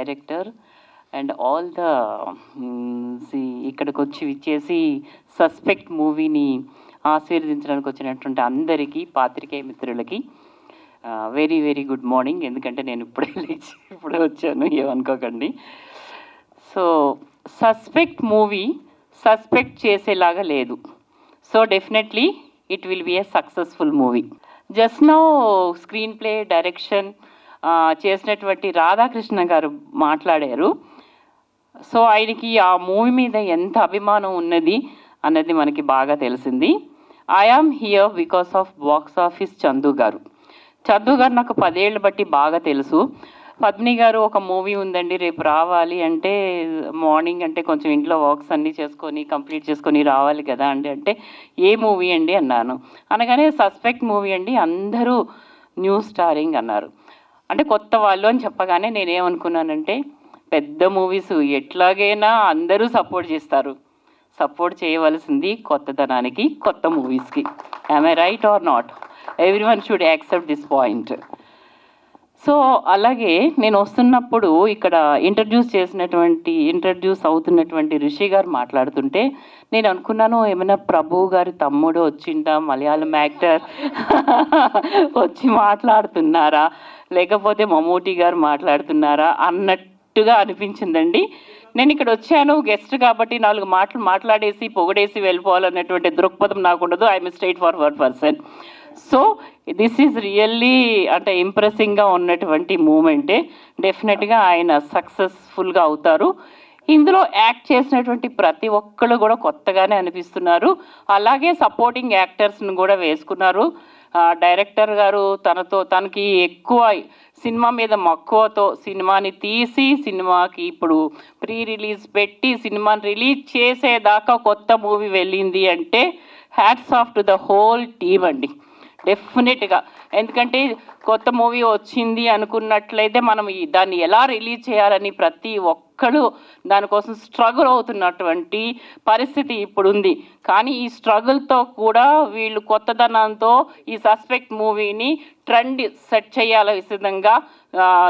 Director and all the ఇక్కడికి వచ్చి విచ్చేసి సస్పెక్ట్ మూవీని ఆశీర్వదించడానికి వచ్చినటువంటి అందరికీ పాత్రికేయ మిత్రులకి వెరీ వెరీ గుడ్ మార్నింగ్. ఎందుకంటే నేను ఇప్పుడే వచ్చాను, ఏమనుకోకండి. సో సస్పెక్ట్ మూవీ సస్పెక్ట్ చేసేలాగా లేదు. So definitely it will be a successful movie. Just now screen play direction చేసినటువంటి రాధాకృష్ణ గారు మాట్లాడారు. సో ఆయనకి ఆ మూవీ మీద ఎంత అభిమానం ఉన్నది అన్నది మనకి బాగా తెలిసింది. I am here because of box office Chandu garu. Chandu గారు నాకు 10 ఏళ్ళు బట్టి బాగా తెలుసు. పద్మిని గారు ఒక మూవీ ఉందండి రేపు రావాలి అంటే, మార్నింగ్ అంటే కొంచెం ఇంట్లో వర్క్స్ అన్నీ కంప్లీట్ చేసుకొని రావాలి కదా అండి అంటే, ఏ మూవీ అండి అన్నాను. అనగానే సస్పెక్ట్ మూవీ అండి, అందరూ న్యూ స్టారింగ్ అన్నారు. అంటే కొత్త వాళ్ళు అని చెప్పగానే నేనేమనుకున్నానంటే, పెద్ద మూవీస్ ఎట్లాగైనా అందరూ సపోర్ట్ చేస్తారు, సపోర్ట్ చేయవలసింది కొత్తదనానికి, కొత్త మూవీస్కి. Am I right are not? Everyone should accept this point. So అలాగే నేను వస్తున్నప్పుడు ఇక్కడ ఇంట్రడ్యూస్ అవుతున్నటువంటి రిషి గారు మాట్లాడుతుంటే నేను అనుకున్నాను, ఏమైనా ప్రభు గారి తమ్ముడు వచ్చిందా, మలయాళం యాక్టర్ వచ్చి మాట్లాడుతున్నారా, లేకపోతే మమ్మూటి గారు మాట్లాడుతున్నారా అన్నట్టుగా అనిపించిందండి. నేను ఇక్కడ వచ్చాను గెస్ట్ కాబట్టి 4 మాటలు మాట్లాడేసి పొగడేసి వెళ్ళిపోవాలన్నటువంటి దృక్పథం నాకు ఉండదు. I'm straight forward person. So this is really అంటే ఇంప్రెసింగ్గా ఉన్నటువంటి మూమెంటే. డెఫినెట్గా ఆయన సక్సెస్ఫుల్గా అవుతారు. ఇందులో యాక్ట్ చేసినటువంటి ప్రతి ఒక్కళ్ళు కూడా కొత్తగానే అనిపిస్తున్నారు. అలాగే సపోర్టింగ్ యాక్టర్స్ని కూడా వేసుకున్నారు. డైరెక్టర్ గారు తనకి ఎక్కువ సినిమా మీద మక్కువతో సినిమాని తీసి, సినిమాకి ఇప్పుడు ప్రీ రిలీజ్ పెట్టి, సినిమాని రిలీజ్ చేసేదాకా కొత్త మూవీ వెళ్ళింది అంటే hats off to the whole team అండి. డెఫినెట్గా. ఎందుకంటే కొత్త మూవీ వచ్చింది అనుకున్నట్లయితే మనం దాన్ని ఎలా రిలీజ్ చేయాలని ప్రతి ఒక్కళ్ళు దానికోసం స్ట్రగుల్ అవుతున్నటువంటి పరిస్థితి ఇప్పుడు ఉంది. కానీ ఈ స్ట్రగుల్తో కూడా వీళ్ళు కొత్తదనంతో ఈ సస్పెక్ట్ మూవీని ట్రెండ్ సెట్ చేయాల విధంగా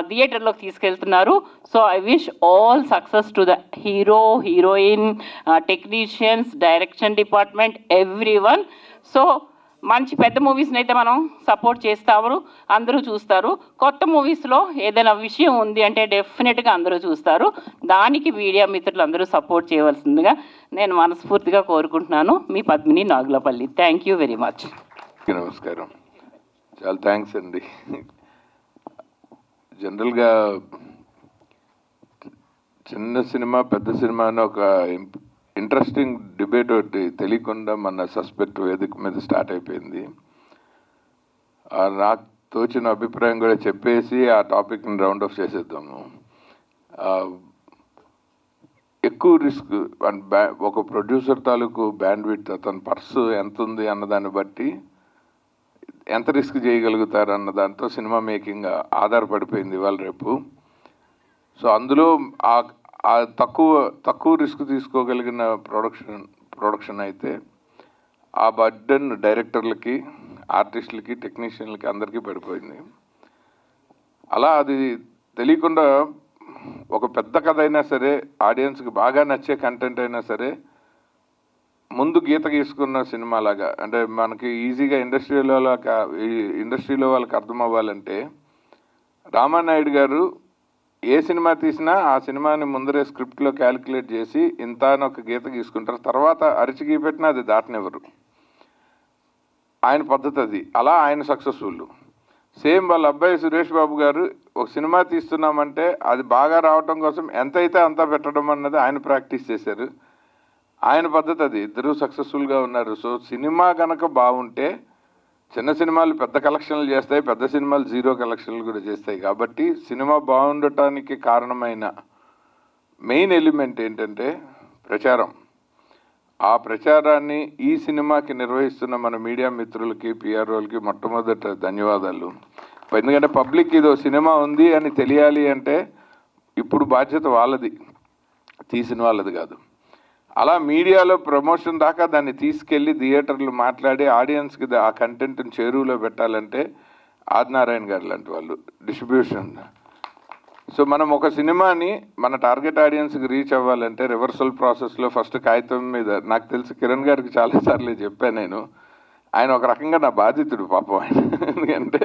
థియేటర్లోకి తీసుకెళ్తున్నారు. So I wish all success to the hero, heroine, technicians, direction department, everyone. So మంచి పెద్ద మూవీస్ని అయితే మనం సపోర్ట్ చేస్తాము, అందరూ చూస్తారు. కొత్త మూవీస్లో ఏదైనా విషయం ఉంది అంటే డెఫినెట్గా అందరూ చూస్తారు. దానికి మీడియా మిత్రులు అందరూ సపోర్ట్ చేయవలసిందిగా నేను మనస్ఫూర్తిగా కోరుకుంటున్నాను. మీ Padmini Nagulapalli. Thank you very much. నమస్కారం. చాలా థ్యాంక్స్ అండి. జనరల్గా చిన్న సినిమా పెద్ద సినిమా అని ఒక ఇంట్రెస్టింగ్ డిబేట్ ఒకటి తెలియకుండా మన సస్పెక్ట్ వేదిక మీద స్టార్ట్ అయిపోయింది. నాకు తోచిన అభిప్రాయం కూడా చెప్పేసి ఆ టాపిక్ని రౌండ్ ఆఫ్ చేసేద్దాము. ఎక్కువ రిస్క్ ఒక ప్రొడ్యూసర్ తాలూకు బ్యాండ్ విడ్త్, అతని పర్సు ఎంత ఉంది అన్నదాన్ని బట్టి ఎంత రిస్క్ చేయగలుగుతారు అన్న దాంతో సినిమా మేకింగ్ ఆధారపడిపోయింది ఇవాళ రేపు. సో అందులో ఆ తక్కువ రిస్క్ తీసుకోగలిగిన ప్రొడక్షన్ అయితే ఆ బర్డెన్ డైరెక్టర్లకి, ఆర్టిస్టులకి, టెక్నీషియన్లకి అందరికీ పడిపోయింది. అలా అది తెలియకుండా ఒక పెద్ద కథ అయినా సరే, ఆడియన్స్కి బాగా నచ్చే కంటెంట్ అయినా సరే ముందు గీత గీసుకున్న సినిమాలాగా, అంటే మనకి ఈజీగా ఇండస్ట్రీలో వాళ్ళకి అర్థం అవ్వాలంటే, రామానాయుడు గారు ఏ సినిమా తీసినా ఆ సినిమాని ముందరే స్క్రిప్ట్లో క్యాలిక్యులేట్ చేసి ఇంత అని ఒక గీత గీసుకుంటారు. తర్వాత అరిచి గీపెట్టినా అది దాటనివ్వరు. ఆయన పద్ధతి అది. అలా ఆయన సక్సెస్ఫుల్. సేమ్ వాళ్ళ అబ్బాయి సురేష్ బాబు గారు ఒక సినిమా తీస్తున్నామంటే అది బాగా రావటం కోసం ఎంతైతే అంతా పెట్టడం అన్నది ఆయన ప్రాక్టీస్ చేశారు. ఆయన పద్ధతి అది. ఇద్దరూ సక్సెస్ఫుల్గా ఉన్నారు. సో సినిమా కనుక బాగుంటే చిన్న సినిమాలు పెద్ద కలెక్షన్లు చేస్తాయి, పెద్ద సినిమాలు 0 కలెక్షన్లు కూడా చేస్తాయి. కాబట్టి సినిమా బాగుండటానికి కారణమైన మెయిన్ ఎలిమెంట్ ఏంటంటే ప్రచారం. ఆ ప్రచారాన్ని ఈ సినిమాకి నిర్వహిస్తున్న మన మీడియా మిత్రులకి, పిఆర్ఓలకి మొట్టమొదట ధన్యవాదాలు. ఎందుకంటే పబ్లిక్ ఇదో సినిమా ఉంది అని తెలియాలి అంటే ఇప్పుడు బాధ్యత వాళ్ళది, తీసిన వాళ్ళది కాదు. అలా మీడియాలో ప్రమోషన్ దాకా దాన్ని తీసుకెళ్ళి థియేటర్లు మాట్లాడి ఆడియన్స్కి ఆ కంటెంట్ని చేరువలో పెట్టాలంటే ఆదినారాయణ గారు లాంటి వాళ్ళు డిస్ట్రిబ్యూషన్. సో మనం ఒక సినిమాని మన టార్గెట్ ఆడియన్స్కి రీచ్ అవ్వాలంటే రివర్సల్ ప్రాసెస్లో ఫస్ట్ కాగితం మీద, నాకు తెలిసి కిరణ్ గారికి చాలాసార్లు చెప్పాను నేను, ఆయన ఒక రకంగా నా బాధితుడు పాపం ఆయన. ఎందుకంటే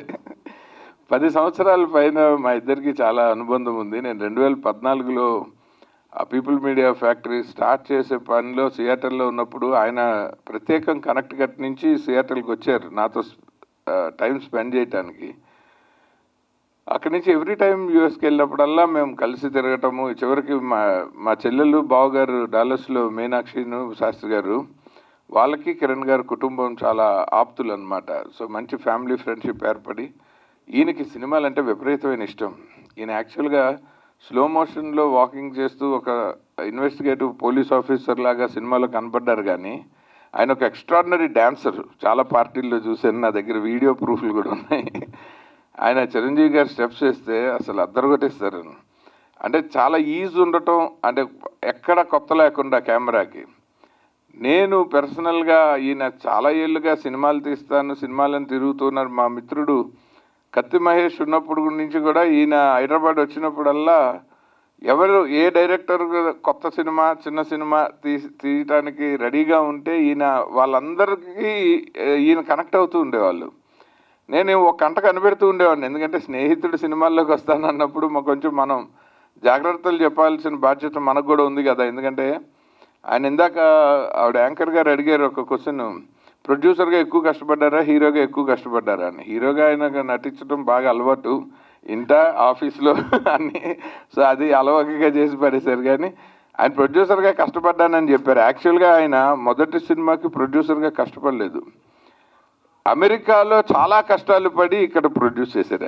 10 సంవత్సరాల పైన మా ఇద్దరికి చాలా అనుబంధం ఉంది. నేను 2014లో ఆ పీపుల్ మీడియా ఫ్యాక్టరీ స్టార్ట్ చేసే పనిలో సియాటల్లో ఉన్నప్పుడు ఆయన ప్రత్యేకం కనెక్టికట్ నుంచి సియాటల్కి వచ్చారు నాతో టైం స్పెండ్ చేయటానికి. అక్కడి నుంచి ఎవ్రీ టైం యూఎస్కి వెళ్ళినప్పుడల్లా మేము కలిసి తిరగటము. చివరికి మా చెల్లెలు బావగారు డాలస్లో మీనాక్షిను శాస్త్రి గారు, వాళ్ళకి కిరణ్ గారు కుటుంబం చాలా ఆప్తులు అనమాట. సో మంచి ఫ్యామిలీ ఫ్రెండ్షిప్ ఏర్పడి, ఈయనకి సినిమాలు అంటే విపరీతమైన ఇష్టం. ఈయన యాక్చువల్గా స్లో మోషన్లో వాకింగ్ చేస్తూ ఒక ఇన్వెస్టిగేటివ్ పోలీస్ ఆఫీసర్ లాగా సినిమాలో కనపడ్డారు, కానీ ఆయన ఒక ఎక్స్ట్రాడినరీ డాన్సర్. చాలా పార్టీల్లో చూశాను, నా దగ్గర వీడియో ప్రూఫ్లు కూడా ఉన్నాయి. ఆయన చిరంజీవి గారు స్టెప్స్ వేస్తే అసలు అద్దరగొట్టేస్తారు. అంటే చాలా ఈజీ ఉండటం, అంటే ఎక్కడ కొత్త లేకుండా కెమెరాకి. నేను పర్సనల్గా ఈయన చాలా ఏళ్ళుగా సినిమాలు తీస్తాను, సినిమాలను తిరుగుతున్నారు. మా మిత్రుడు కత్తి మహేష్ ఉన్నప్పుడు నుంచి కూడా ఈయన హైదరాబాద్ వచ్చినప్పుడల్లా ఎవరు ఏ డైరెక్టర్ కొత్త సినిమా చిన్న సినిమా తీయటానికి రెడీగా ఉంటే ఈయన వాళ్ళందరికీ ఈయన కనెక్ట్ అవుతూ ఉండేవాళ్ళు. నేను ఒక గంట కనిపెడుతూ ఉండేవాడిని, ఎందుకంటే స్నేహితుడు సినిమాల్లోకి వస్తానన్నప్పుడు కొంచెం మనం జాగ్రత్తలు చెప్పాల్సిన బాధ్యత మనకు కూడా ఉంది కదా. ఎందుకంటే ఆయన ఇందాక ఆవిడ యాంకర్ గారు అడిగారు ఒక క్వశ్చన్, ప్రొడ్యూసర్గా ఎక్కువ కష్టపడ్డారా హీరోగా ఎక్కువ కష్టపడ్డారా అని. హీరోగా ఆయన నటించడం బాగా అలవాటు, ఇంటా ఆఫీస్లో అన్నీ. సో అది అలవాటుగా చేసి పడేశారు. కానీ ఆయన ప్రొడ్యూసర్గా కష్టపడ్డానని చెప్పారు. యాక్చువల్గా ఆయన మొదటి సినిమాకి ప్రొడ్యూసర్గా కష్టపడలేదు, అమెరికాలో చాలా కష్టాలు పడి ఇక్కడ ప్రొడ్యూస్ చేశారు.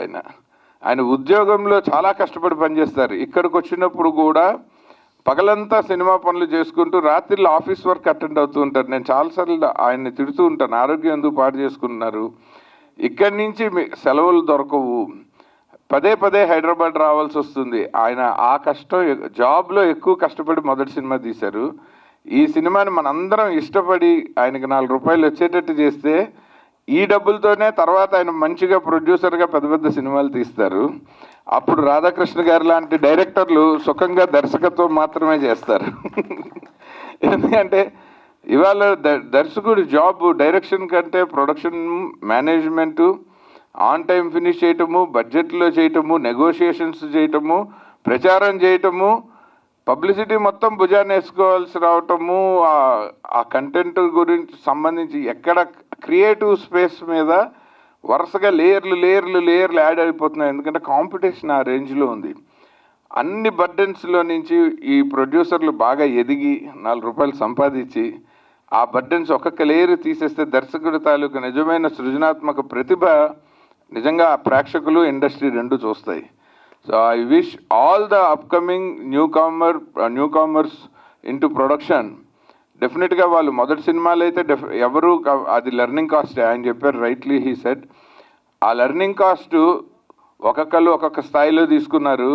ఆయన ఉద్యోగంలో చాలా కష్టపడి పనిచేస్తారు. ఇక్కడికి వచ్చినప్పుడు కూడా పగలంతా సినిమా పనులు చేసుకుంటూ రాత్రిలో ఆఫీస్ వర్క్ అటెండ్ అవుతూ ఉంటారు. నేను చాలాసార్లు ఆయన్ని తిడుతూ ఉంటాను, ఆరోగ్యం ఎందుకు పాడు చేసుకుంటున్నారు, ఇక్కడి నుంచి సెలవులు దొరకవు, పదే పదే హైదరాబాద్ రావాల్సి వస్తుంది. ఆయన ఆ కష్టం, జాబ్లో ఎక్కువ కష్టపడి మొదటి సినిమా తీశారు. ఈ సినిమాని మనందరం ఇష్టపడి ఆయనకి 4 రూపాయలు వచ్చేటట్టు చేస్తే ఈ డబ్బులతోనే తర్వాత ఆయన మంచిగా ప్రొడ్యూసర్గా పెద్ద పెద్ద సినిమాలు తీస్తారు. అప్పుడు రాధాకృష్ణ గారు లాంటి డైరెక్టర్లు సుఖంగా దర్శకత్వం మాత్రమే చేస్తారు. ఎందుకంటే ఇవాళ దర్శకుడి జాబ్ డైరెక్షన్ కంటే production, management, on time finish చేయటము, బడ్జెట్లో చేయటము, నెగోషియేషన్స్ చేయటము, ప్రచారం చేయటము, పబ్లిసిటీ మొత్తం భుజాన్ని వేసుకోవాల్సి రావటము, ఆ కంటెంట్ గురించి సంబంధించి ఎక్కడ క్రియేటివ్ స్పేస్ మీద వరుసగా లేయర్లు యాడ్ అయిపోతున్నాయి. ఎందుకంటే కాంపిటీషన్ ఆ రేంజ్లో ఉంది. అన్ని బర్డెన్స్లో నుంచి ఈ ప్రొడ్యూసర్లు బాగా ఎదిగి 4 రూపాయలు సంపాదించి ఆ బర్డెన్స్ ఒక్కొక్క లేయర్ తీసేస్తే దర్శకుడి తాలూకు నిజమైన సృజనాత్మక ప్రతిభ నిజంగా ప్రేక్షకులు, ఇండస్ట్రీ రెండు చూస్తాయి. So I wish all the upcoming new commerce into production, డెఫినెట్గా వాళ్ళు మొదటి సినిమాలు అయితే ఎవరు అది లెర్నింగ్ కాస్ట్ ఆయన చెప్పారు, రైట్లీ హీ సెడ్. ఆ లెర్నింగ్ కాస్ట్ ఒక్కొక్కరు ఒక్కొక్క స్థాయిలో తీసుకున్నారు.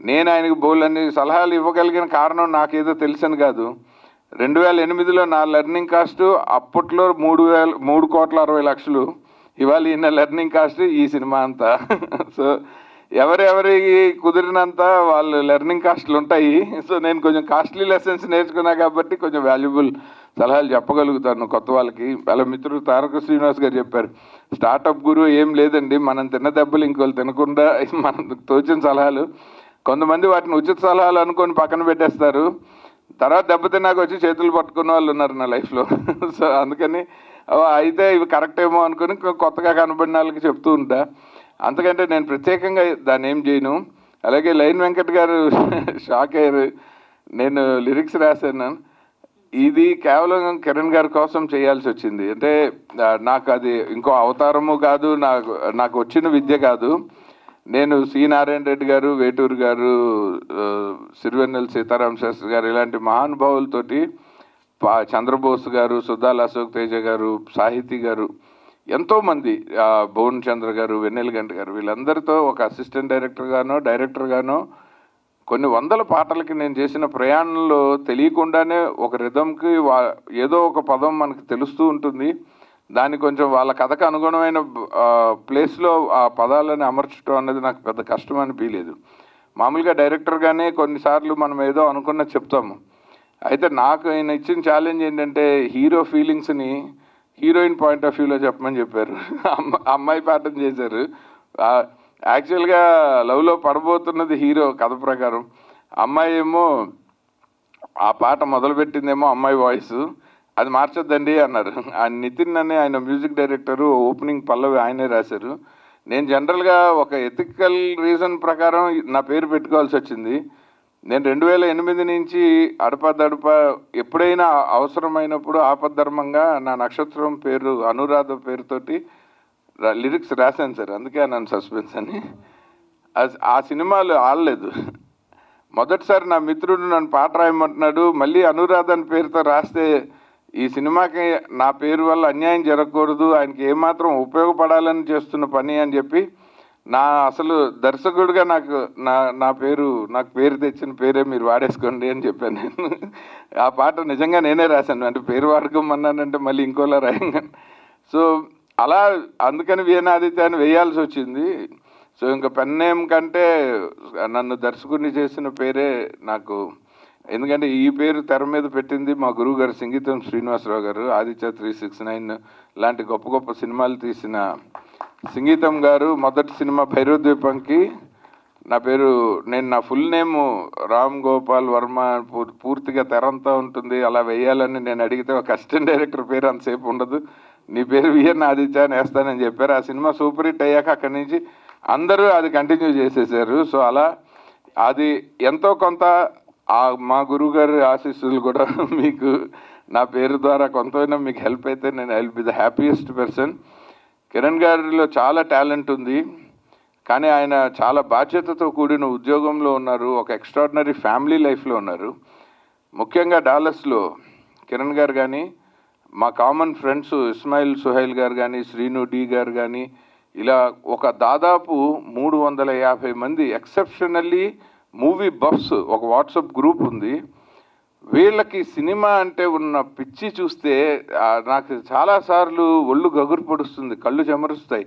నేను ఆయనకు బోలన్ని సలహాలు ఇవ్వగలిగిన కారణం నాకేదో తెలుసని కాదు. 2008లో నా లెర్నింగ్ కాస్ట్ అప్పట్లో 3,60,00,000. ఇవాళ ఈయన లెర్నింగ్ కాస్ట్ ఈ సినిమా అంతా. సో ఎవరెవరికి కుదిరినంత వాళ్ళు లెర్నింగ్ కాస్ట్లు ఉంటాయి. సో నేను కొంచెం కాస్ట్లీ లెసన్స్ నేర్చుకున్నా కాబట్టి కొంచెం వాల్యుబుల్ సలహాలు చెప్పగలుగుతాను కొత్త వాళ్ళకి. వాళ్ళ మిత్రుడు తారక శ్రీనివాస్ గారు చెప్పారు, స్టార్టప్ గురు ఏం లేదండి, మనం తిన్న దెబ్బలు ఇంకోళ్ళు తినకుండా మనం తోచిన సలహాలు. కొంతమంది వాటిని ఉచిత సలహాలు అనుకొని పక్కన పెట్టేస్తారు, తర్వాత దెబ్బతిన్నాక వచ్చి చేతులు పట్టుకున్న వాళ్ళు ఉన్నారు నా లైఫ్లో. సో అందుకని అయితే ఇవి కరెక్ట్ ఏమో అనుకుని కొత్తగా కనబడిన వాళ్ళకి చెప్తూ ఉంటా. అంతకంటే నేను ప్రత్యేకంగా దాన్ని ఏం చేయను. అలాగే లైన్ వెంకట్ గారు షాక్ అయ్యారు, నేను లిరిక్స్ రాశాను, ఇది కేవలం కిరణ్ గారి కోసం చేయాల్సి వచ్చింది. అంటే నాకు అది ఇంకో అవతారము కాదు, నాకు వచ్చిన విద్య కాదు. నేను సి నారాయణ రెడ్డి గారు, వేటూరు గారు, సిరివెన్నెల సీతారామ శాస్త్రి గారు ఇలాంటి మహానుభావులతోటి, చంద్రబోస్ గారు, సుద్దాల అశోక్ తేజ గారు, సాహితీ గారు, ఎంతోమంది, భువన్ చంద్ర గారు, వెన్నెల గంట గారు, వీళ్ళందరితో ఒక అసిస్టెంట్ డైరెక్టర్ గానో కొన్ని వందల పాటలకి నేను చేసిన ప్రయాణంలో తెలియకుండానే ఒక రిథంకి ఏదో ఒక పదం మనకు తెలుస్తూ ఉంటుంది. దాన్ని కొంచెం వాళ్ళ కథకు అనుగుణమైన ప్లేస్లో ఆ పదాలను అమర్చడం అనేది నాకు పెద్ద కష్టం అనిపించలేదు. మామూలుగా డైరెక్టర్గానే కొన్నిసార్లు మనం ఏదో అనుకున్న చెప్తాము. అయితే నాకు ఆయన ఇచ్చిన ఛాలెంజ్ ఏంటంటే హీరో ఫీలింగ్స్ని హీరోయిన్ పాయింట్ ఆఫ్ వ్యూలో చెప్పమని చెప్పారు. అమ్మాయి పాఠం చేశారు. యాక్చువల్గా లవ్లో పడబోతున్నది హీరో కథ ప్రకారం, అమ్మాయి ఏమో ఆ పాట మొదలుపెట్టిందేమో అమ్మాయి వాయిస్, అది మార్చొద్దండి అన్నారు. ఆ నితిన్ అనే ఆయన మ్యూజిక్ డైరెక్టరు, ఓపెనింగ్ పల్లవి ఆయనే రాశారు. నేను జనరల్గా ఒక ఎథికల్ రీజన్ ప్రకారం నా పేరు పెట్టుకోవాల్సి వచ్చింది. నేను 2008 నుంచి అడపదడప ఎప్పుడైనా అవసరమైనప్పుడు ఆపద్ధర్మంగా నా నక్షత్రం పేరు అనురాధ పేరుతోటి లిరిక్స్ రాశాను సార్. అందుకే నన్ను సస్పెన్స్ అని. ఆ సినిమాలు ఆడలేదు. మొదటిసారి నా మిత్రుడు నన్ను పాట రాయమంటున్నాడు, మళ్ళీ అనురాధ అని పేరుతో రాస్తే ఈ సినిమాకి నా పేరు వల్ల అన్యాయం జరగకూడదు, ఆయనకి ఏమాత్రం ఉపయోగపడాలని చేస్తున్న పని అని చెప్పి అసలు దర్శకుడిగా నాకు నాకు పేరు తెచ్చిన పేరే మీరు వాడేసుకోండి అని చెప్పాను నేను. ఆ పాట నిజంగా నేనే రాశాను. అంటే పేరు వాడుకోమన్నానంటే మళ్ళీ ఇంకోలా రాయంగా. సో అలా అందుకని వీణాదిత్య అని వేయాల్సి వచ్చింది. సో ఇంకా పెన్ నేమ్ కంటే నన్ను దర్శకుడిని చేసిన పేరే నాకు, ఎందుకంటే ఈ పేరు తెర మీద పెట్టింది మా గురువు గారు సంగీతం శ్రీనివాసరావు గారు. ఆదిత్య 369 లాంటి గొప్ప గొప్ప సినిమాలు తీసిన సంగీతం గారు మొదటి సినిమా భైరవద్వీపంకి నా ఫుల్ నేమ్ రామ్ గోపాల్ వర్మ పూర్తిగా తెరంతా ఉంటుంది, అలా వేయాలని నేను అడిగితే ఒక అసిస్టెంట్ డైరెక్టర్ పేరు అంతసేపు ఉండదు, నీ పేరు విఎన్ ఆదిత్య అని వేస్తానని చెప్పారు. ఆ సినిమా సూపర్ హిట్ అయ్యాక అక్కడి నుంచి అందరూ అది కంటిన్యూ చేసేసారు. సో అలా అది ఎంతో కొంత మా గురువు గారి ఆశీస్సులు కూడా మీకు నా పేరు ద్వారా కొంతైనా మీకు హెల్ప్ అయితే నేను I will be the happiest person. Kiran గారిలో చాలా టాలెంట్ ఉంది, కానీ ఆయన చాలా బాధ్యతతో కూడిన ఉద్యోగంలో ఉన్నారు, ఒక ఎక్స్ట్రాడినరీ ఫ్యామిలీ లైఫ్లో ఉన్నారు. ముఖ్యంగా డాలస్లో కిరణ్ గారు కానీ, మా కామన్ ఫ్రెండ్స్ ఇస్మాయిల్ సుహైల్ గారు కానీ, శ్రీను డి గారు కానీ, ఇలా ఒక దాదాపు 350 మంది ఎక్సెప్షనల్లీ మూవీ బఫ్స్ ఒక వాట్సాప్ గ్రూప్ ఉంది. వీళ్ళకి సినిమా అంటే ఉన్న పిచ్చి చూస్తే నాకు చాలాసార్లు ఒళ్ళు గగురు పొడుస్తుంది, కళ్ళు చెమరుస్తాయి.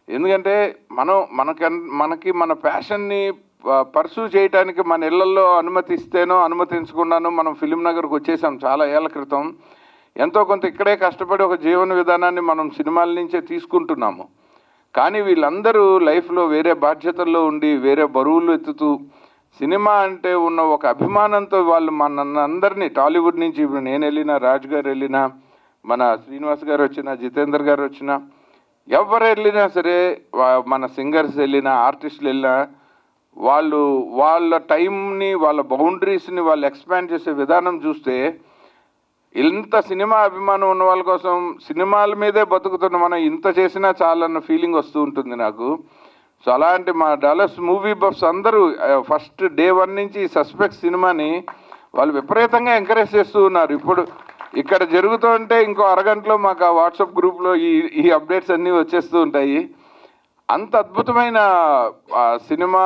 ఎందుకంటే మనకి మన ప్యాషన్ని పర్సూ చేయడానికి మన ఇళ్లలో అనుమతిస్తేనో అనుమతించకుండానో మనం ఫిలిం నగర్కి వచ్చేసాం చాలా ఏళ్ల క్రితం. ఎంతో కొంత ఇక్కడే కష్టపడి ఒక జీవన విధానాన్ని మనం సినిమాల నుంచే తీసుకుంటున్నాము. కానీ వీళ్ళందరూ లైఫ్లో వేరే బాధ్యతల్లో ఉండి వేరే బరువులు ఎత్తుతూ సినిమా అంటే ఉన్న ఒక అభిమానంతో వాళ్ళు అందరినీ టాలీవుడ్ నుంచి ఇప్పుడు నేను వెళ్ళినా, రాజు గారు వెళ్ళినా, మన శ్రీనివాస్ గారు వచ్చినా, జితేందర్ గారు వచ్చినా, ఎవరు వెళ్ళినా సరే, మన సింగర్స్ వెళ్ళినా, ఆర్టిస్టులు వెళ్ళినా, వాళ్ళ టైంని వాళ్ళ బౌండరీస్ని వాళ్ళు ఎక్స్పాండ్ చేసే విధానం చూస్తే ఇంత సినిమా అభిమానం ఉన్న వాళ్ళ కోసం సినిమాల మీదే బతుకుతున్న మనం ఇంత చేసినా చాలన్న ఫీలింగ్ వస్తూ ఉంటుంది నాకు. సో అలాంటి మా డాలస్ మూవీ బఫ్స్ అందరూ ఫస్ట్ డే 1 నుంచి సస్పెక్ట్ సినిమాని వాళ్ళు విపరీతంగా ఎంకరేజ్ చేస్తూ ఉన్నారు. ఇప్పుడు ఇక్కడ జరుగుతుంటే ఇంకో అరగంటలో మాకు ఆ వాట్సాప్ గ్రూప్లో ఈ అప్డేట్స్ అన్నీ వచ్చేస్తూ ఉంటాయి. అంత అద్భుతమైన సినిమా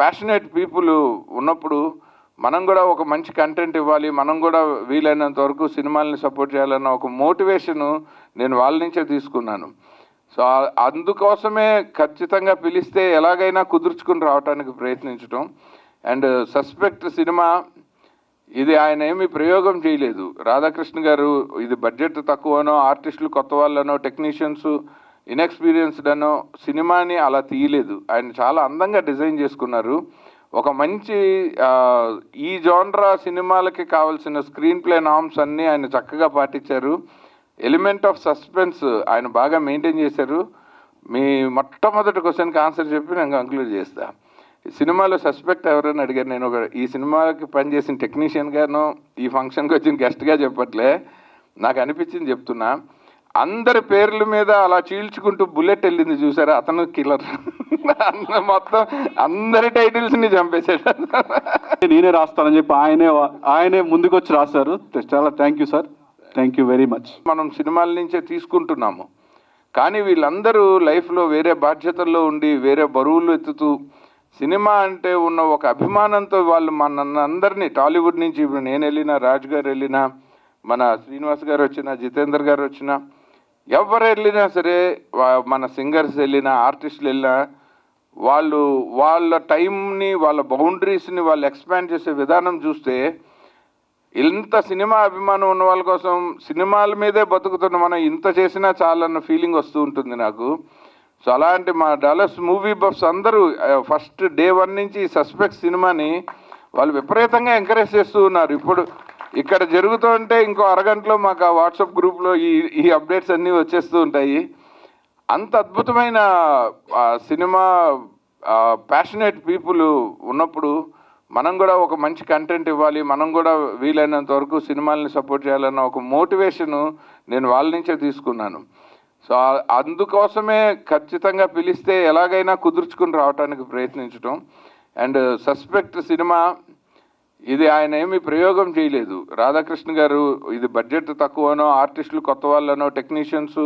ప్యాషనేట్ పీపుల్ ఉన్నప్పుడు మనం కూడా ఒక మంచి కంటెంట్ ఇవ్వాలి, మనం కూడా వీలైనంత వరకు సినిమాలని సపోర్ట్ చేయాలన్న ఒక మోటివేషను నేను వాళ్ళ నుంచే తీసుకున్నాను. సో అందుకోసమే ఖచ్చితంగా పిలిస్తే ఎలాగైనా కుదుర్చుకుని రావడానికి ప్రయత్నించడం. అండ్ సస్పెక్ట్ సినిమా ఇది ఆయన ఏమీ ప్రయోగం చేయలేదు. రాధాకృష్ణ గారు ఇది బడ్జెట్ తక్కువనో, ఆర్టిస్టులు కొత్త వాళ్ళనో, టెక్నీషియన్స్ ఇన్ఎక్స్పీరియన్స్డ్ అనో సినిమాని అలా తీయలేదు. ఆయన చాలా అందంగా డిజైన్ చేసుకున్నారు. ఒక మంచి ఈ జోన్రా సినిమాలకి కావాల్సిన స్క్రీన్ ప్లే నామ్స్ అన్నీ ఆయన చక్కగా పాటించారు. ఎలిమెంట్ ఆఫ్ సస్పెన్స్ ఆయన బాగా మెయింటైన్ చేశారు. మీ మొట్టమొదటి క్వశ్చన్కి ఆన్సర్ చెప్పి నేను కంక్లూడ్ చేస్తాను. సినిమాలో సస్పెక్ట్ ఎవరైనా అడిగారు, నేను ఈ సినిమాకి పనిచేసిన టెక్నీషియన్గానో ఈ ఫంక్షన్కి వచ్చిన గెస్ట్గా చెప్పట్లే, నాకు అనిపించింది చెప్తున్నా. అందరి పేర్ల మీద అలా చీల్చుకుంటూ బుల్లెట్ వెళ్ళింది చూసారా, అతను కిల్లర్. మొత్తం అందరి టైటిల్స్ని చంపేశాడు. నేనే రాస్తానని చెప్పి ఆయనే ముందుకు వచ్చి రాశారు. చాలా thank you sir, thank you very much. మనం సినిమాల నుంచే తీసుకుంటున్నాము, కానీ వీళ్ళందరూ లైఫ్లో వేరే బాధ్యతల్లో ఉండి వేరే బరువులు ఎత్తుతూ సినిమా అంటే ఉన్న ఒక అభిమానంతో వాళ్ళు అందరినీ టాలీవుడ్ నుంచి ఇప్పుడు నేను వెళ్ళినా, రాజు గారు వెళ్ళినా, మన శ్రీనివాస్ గారు వచ్చినా, జితేందర్ గారు వచ్చినా, ఎవరు వెళ్ళినా సరే, మన సింగర్స్ వెళ్ళినా, ఆర్టిస్టులు వెళ్ళినా, వాళ్ళ టైంని, వాళ్ళ బౌండరీస్ని వాళ్ళు ఎక్స్పాండ్ చేసే విధానం చూస్తే, ఇంత సినిమా అభిమానం ఉన్న వాళ్ళ కోసం సినిమాల మీదే బతుకుతున్న మనం ఇంత చేసినా చాలన్న ఫీలింగ్ వస్తూ ఉంటుంది నాకు. సో అలాంటి మా డాలస్ మూవీ బఫ్స్ అందరూ ఫస్ట్ డే 1 నుంచి సస్పెక్ట్ సినిమాని వాళ్ళు విపరీతంగా ఎంకరేజ్ చేస్తూ ఉన్నారు. ఇప్పుడు ఇక్కడ జరుగుతుంటే ఇంకో అరగంటలో మాకు ఆ వాట్సాప్ గ్రూప్లో ఈ అప్డేట్స్ అన్నీ వచ్చేస్తూ ఉంటాయి. అంత అద్భుతమైన సినిమా ప్యాషనేట్ పీపుల్ ఉన్నప్పుడు మనం కూడా ఒక మంచి కంటెంట్ ఇవ్వాలి, మనం కూడా వీలైనంత వరకు సినిమాలని సపోర్ట్ చేయాలన్న ఒక మోటివేషను నేను వాళ్ళ నుంచే తీసుకున్నాను. సో అందుకోసమే ఖచ్చితంగా పిలిస్తే ఎలాగైనా కుదుర్చుకుని రావడానికి ప్రయత్నించడం. అండ్ సస్పెక్ట్ సినిమా ఇది ఆయన ఏమీ ప్రయోగం చేయలేదు. రాధాకృష్ణ గారు ఇది బడ్జెట్ తక్కువనో, ఆర్టిస్టులు కొత్త వాళ్ళనో, టెక్నీషియన్స్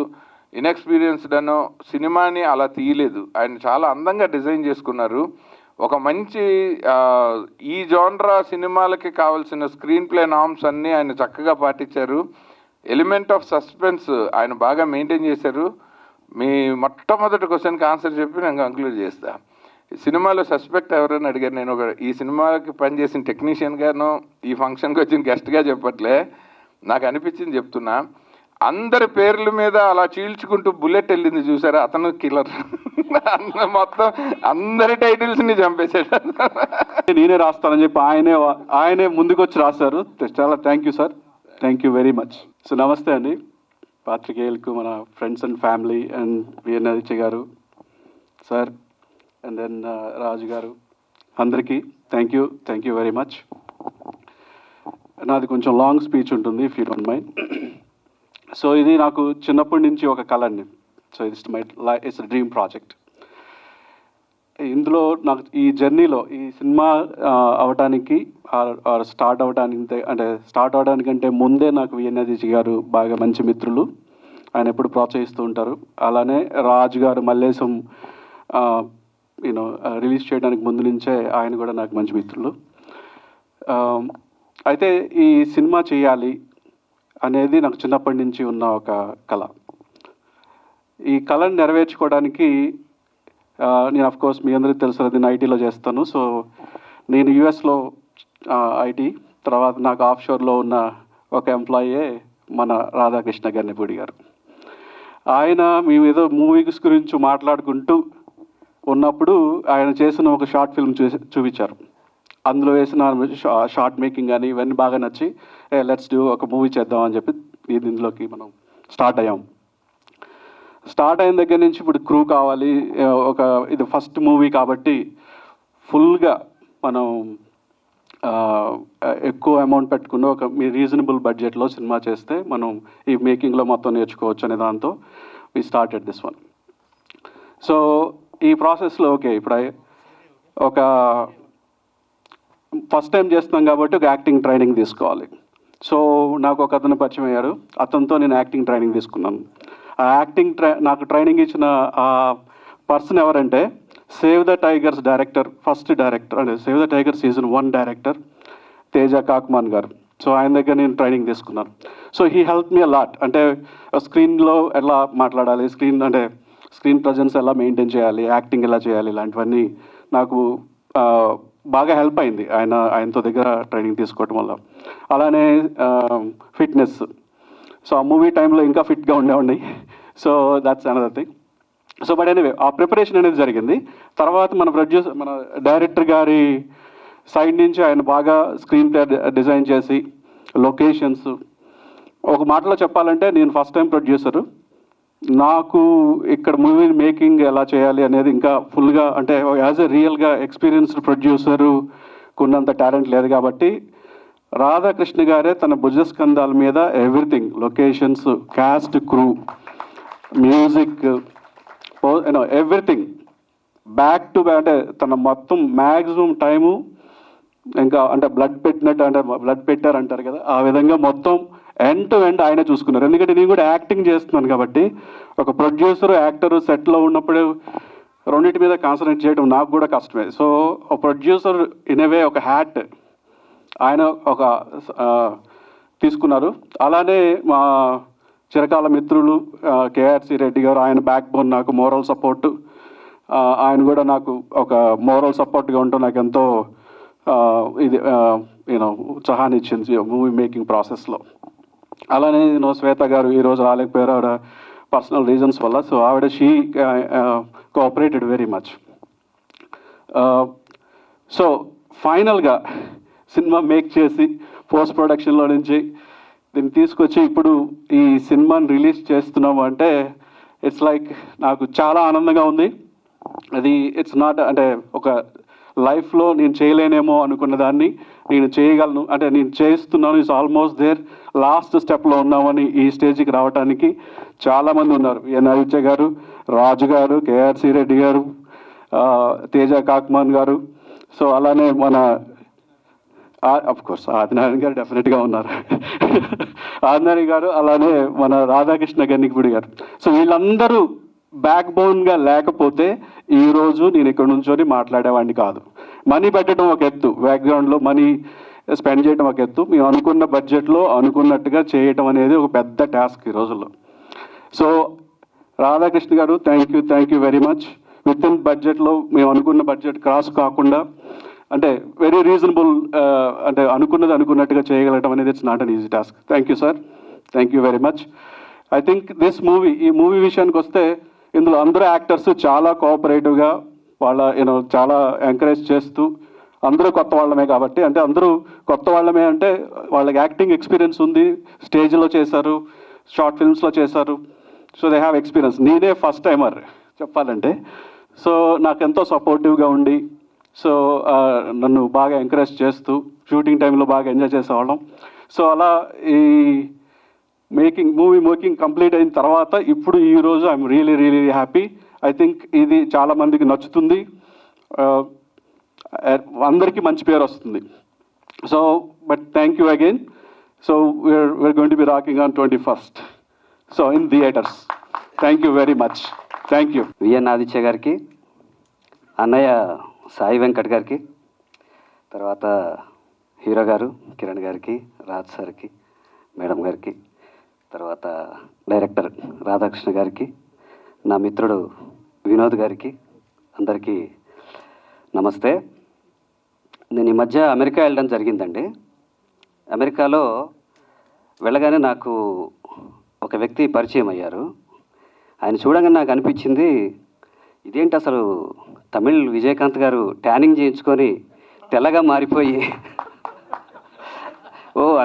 ఇన్ఎక్స్పీరియన్స్డ్ అనో సినిమాని అలా తీయలేదు. ఆయన చాలా అందంగా డిజైన్ చేసుకున్నారు. ఒక మంచి ఈ జోన్రా సినిమాలకి కావాల్సిన స్క్రీన్ ప్లే నామ్స్ అన్నీ ఆయన చక్కగా పాటించారు. ఎలిమెంట్ ఆఫ్ సస్పెన్స్ ఆయన బాగా మెయింటైన్ చేశారు. మీ మొట్టమొదటి క్వశ్చన్కి ఆన్సర్ చెప్పి నేను కంక్లూడ్ చేస్తా. సినిమాలో సస్పెక్ట్ ఎవరైనా అడిగారు, నేను ఈ సినిమాకి పనిచేసిన టెక్నీషియన్గానో ఈ ఫంక్షన్కి వచ్చిన గెస్ట్గా చెప్పట్లే, నాకు అనిపించింది చెప్తున్నా. అందరి పేర్ల మీద అలా చీల్చుకుంటూ బుల్లెట్ వెళ్ళింది చూసారా, అతను కిల్లర్. మొత్తం అందరి టైటిల్స్ని చంపేశాడు. నేనే రాస్తానని చెప్పి ఆయనే ముందుకు వచ్చి రాశారు. చాలా thank you sir, thank you very much. So నమస్తే అండి పాత్రికేయులకు, మన friends and family and VN Aditya garu sir and then రాజు గారు, అందరికీ థ్యాంక్ యూ వెరీ మచ్. నాది కొంచెం లాంగ్ స్పీచ్ ఉంటుంది, if you don't mind. So ఇది నాకు చిన్నప్పటి నుంచి ఒక కళ అండి. So it's dream project. ఇందులో నాకు ఈ జర్నీలో ఈ సినిమా అవడానికి స్టార్ట్ అవడానికంటే ముందే నాకు విఎన్ ఆదిత్య గారు బాగా మంచి మిత్రులు. ఆయన ఎప్పుడు ప్రోత్సహిస్తూ ఉంటారు. అలానే రాజు గారు మల్లేశం రిలీజ్ చేయడానికి ముందు నుంచే ఆయన కూడా నాకు మంచి మిత్రులు. అయితే ఈ సినిమా చేయాలి అనేది నాకు చిన్నప్పటి నుంచి ఉన్న ఒక కళ. ఈ కళను నెరవేర్చుకోవడానికి నేను అఫ్కోర్స్ మీ అందరికీ తెలుసు, నేను ఐటీలో చేస్తాను. సో నేను యూఎస్లో ఐటీ, తర్వాత నాకు ఆఫ్షోర్లో ఉన్న ఒక ఎంప్లాయే మన రాధాకృష్ణ గన్నెపూడి గారు. ఆయన మేము ఏదో మూవీస్ గురించి మాట్లాడుకుంటూ ఉన్నప్పుడు ఆయన చేసిన ఒక షార్ట్ ఫిల్మ్ చూపించారు. అందులో వేసిన షార్ట్ మేకింగ్ కానీ ఇవన్నీ బాగా నచ్చి లెట్స్ డూ ఒక మూవీ చేద్దాం అని చెప్పి ఇందులోకి మనం స్టార్ట్ అయ్యాం. స్టార్ట్ అయిన దగ్గర నుంచి ఇప్పుడు క్రూ కావాలి, ఇది ఫస్ట్ మూవీ కాబట్టి ఫుల్గా మనం ఎక్కువ అమౌంట్ పెట్టుకుని ఒక రీజనబుల్ బడ్జెట్లో సినిమా చేస్తే మనం ఈ మేకింగ్లో మొత్తం నేర్చుకోవచ్చు అనే దాంతో we started this one. So ఈ ప్రాసెస్లో ఇప్పుడు ఒక ఫస్ట్ టైం చేస్తున్నాం కాబట్టి ఒక యాక్టింగ్ ట్రైనింగ్ తీసుకోవాలి. సో నాకు ఒక అతను పరిచయం అయ్యారు, అతనితో నేను యాక్టింగ్ ట్రైనింగ్ తీసుకున్నాను. ఆ నాకు ట్రైనింగ్ ఇచ్చిన ఆ పర్సన్ ఎవరంటే save the tigers director, first director అంటే save the tiger season 1 director Teja Kakuman garu. So ఆయన దగ్గర నేను ట్రైనింగ్ తీసుకున్నాను. So he help me a lot. అంటే స్క్రీన్లో ఎలా మాట్లాడాలి, స్క్రీన్ ప్రజెన్స్ ఎలా మెయింటైన్ చేయాలి, యాక్టింగ్ ఎలా చేయాలి, ఇలాంటివన్నీ నాకు బాగా హెల్ప్ అయింది ఆయనతో దగ్గర ట్రైనింగ్ తీసుకోవటం వల్ల. అలానే ఫిట్నెస్. సో ఆ మూవీ టైంలో ఇంకా ఫిట్గా ఉండేవాడిని. So that's another thing. So but anyway ఆ ప్రిపరేషన్ అనేది జరిగింది. తర్వాత మన డైరెక్టర్ గారి సైడ్ నుంచి ఆయన బాగా స్క్రీన్ ప్లే డిజైన్ చేసి లొకేషన్స్, ఒక మాటలో చెప్పాలంటే నేను ఫస్ట్ టైం ప్రొడ్యూసరు. నాకు ఇక్కడ మూవీ మేకింగ్ ఎలా చేయాలి అనేది ఇంకా ఫుల్గా అంటే యాజ్ ఎ రియల్గా ఎక్స్పీరియన్స్డ్ ప్రొడ్యూసరు కొన్నంత టాలెంట్ లేదు కాబట్టి రాధాకృష్ణ గారే తన భుజస్కంధాల మీద everything, locations, caste, crew, music, everything back to back, అంటే తన మొత్తం మ్యాక్సిమం టైము ఇంకా అంటే బ్లడ్ పెట్టారు అంటారు కదా, ఆ విధంగా మొత్తం ఎండ్ టు ఎండ్ ఆయనే చూసుకున్నారు. ఎందుకంటే నేను కూడా యాక్టింగ్ చేస్తున్నాను కాబట్టి ఒక ప్రొడ్యూసరు, యాక్టరు సెట్లో ఉన్నప్పుడు రెండింటి మీద కాన్సన్ట్రేట్ చేయడం నాకు కూడా కష్టమే. సో ఒక ప్రొడ్యూసర్ ఇన్ ఏ వే ఒక హ్యాట్ ఆయన తీసుకున్నారు. అలానే మా చిరకాల మిత్రులు కేఆర్సి రెడ్డి గారు, ఆయన బ్యాక్ బోన్, నాకు మోరల్ సపోర్టు. ఆయన కూడా నాకు ఒక మోరల్ సపోర్ట్గా ఉంటూ నాకు ఎంతో ఇది యూనో ఉత్సాహాన్ని ఇచ్చింది మూవీ మేకింగ్ ప్రాసెస్లో. అలానే శ్వేత గారు ఈరోజు రాలేకపోయారు ఆవిడ పర్సనల్ రీజన్స్ వల్ల. సో ఆవిడ she cooperated very much. So ఫైనల్గా సినిమా మేక్ చేసి పోస్ట్ ప్రొడక్షన్లో నుంచి దీన్ని తీసుకొచ్చి ఇప్పుడు ఈ సినిమాని రిలీజ్ చేస్తున్నాము అంటే ఇట్స్ లైక్ నాకు చాలా ఆనందంగా ఉంది. అది ఇట్స్ నాట్ అంటే ఒక లైఫ్లో నేను చేయలేనేమో అనుకున్న దాన్ని నేను చేయగలను, అంటే నేను చేస్తున్నాను. ఇట్స్ ఆల్మోస్ట్ దేర్ లాస్ట్ స్టెప్లో ఉన్నామని ఈ స్టేజ్కి రావడానికి చాలామంది ఉన్నారు. ఎన్ ఆదిత్య గారు, రాజు గారు, కేఆర్సి రెడ్డి గారు, తేజ కాక్మాన్ గారు, సో అలానే మన అఫ్కోర్స్ ఆదినారాయణ గారు డెఫినెట్గా ఉన్నారు, ఆదినారాయణ గారు, అలానే మన రాధాకృష్ణ గన్నికిపూడి గారు. సో వీళ్ళందరూ బ్యాక్ బోన్గా లేకపోతే ఈరోజు నేను ఇక్కడ నుంచొని మాట్లాడేవాడిని కాదు. మనీ పెట్టడం ఒక ఎత్తు, బ్యాక్గ్రౌండ్లో మనీ స్పెండ్ చేయడం ఒక ఎత్తు, మేము అనుకున్న బడ్జెట్లో అనుకున్నట్టుగా చేయటం అనేది ఒక పెద్ద టాస్క్ ఈ రోజుల్లో. సో రాధాకృష్ణ గారు thank you very much. With in బడ్జెట్లో మేము అనుకున్న బడ్జెట్ క్రాస్ కాకుండా అంటే వెరీ రీజనబుల్, అంటే అనుకున్నట్టుగా చేయగలగడం అనేది it's not an easy task. Thank you sir, thank you very much. I think ఈ మూవీ విషయానికి వస్తే ఇందులో అందరూ యాక్టర్స్ చాలా కోఆపరేటివ్గా వాళ్ళ చాలా ఎంకరేజ్ చేస్తూ, అందరూ కొత్త వాళ్ళమే కాబట్టి, అంటే అందరూ కొత్త వాళ్ళమే అంటే వాళ్ళకి యాక్టింగ్ ఎక్స్పీరియన్స్ ఉంది, స్టేజ్లో చేశారు, షార్ట్ ఫిల్మ్స్లో చేశారు, సో దే హ్యావ్ ఎక్స్పీరియన్స్. నేనే ఫస్ట్ టైమర్ చెప్పాలంటే. సో నాకు ఎంతో సపోర్టివ్గా ఉండి, సో నన్ను బాగా ఎంకరేజ్ చేస్తూ షూటింగ్ టైంలో బాగా ఎంజాయ్ చేసేవాళ్ళం. సో అలా ఈ మూవీ మేకింగ్ కంప్లీట్ అయిన తర్వాత ఇప్పుడు ఈరోజు I'm really happy. I think ఇది చాలామందికి నచ్చుతుంది, అందరికీ మంచి పేరు వస్తుంది. So but thank you again. So we're going to be rocking on 21st. So in theatres. Thank you very much. Thank you. VN Aditya గారికి, అన్నయ్య సాయి వెంకట్ గారికి, తర్వాత హీరో గారు కిరణ్ గారికి, రాజ్ సార్కి, మేడం గారికి, తర్వాత డైరెక్టర్ రాధాకృష్ణ గారికి, నా మిత్రుడు వినోద్ గారికి, అందరికీ నమస్తే. నేను ఈ మధ్య అమెరికా వెళ్ళడం జరిగిందండి. అమెరికాలో వెళ్ళగానే నాకు ఒక వ్యక్తి పరిచయం అయ్యారు. ఆయన చూడగానే నాకు అనిపించింది, ఇదేంటి అసలు తమిళ్ విజయకాంత్ గారు ట్యానింగ్ చేయించుకొని తెల్లగా మారిపోయి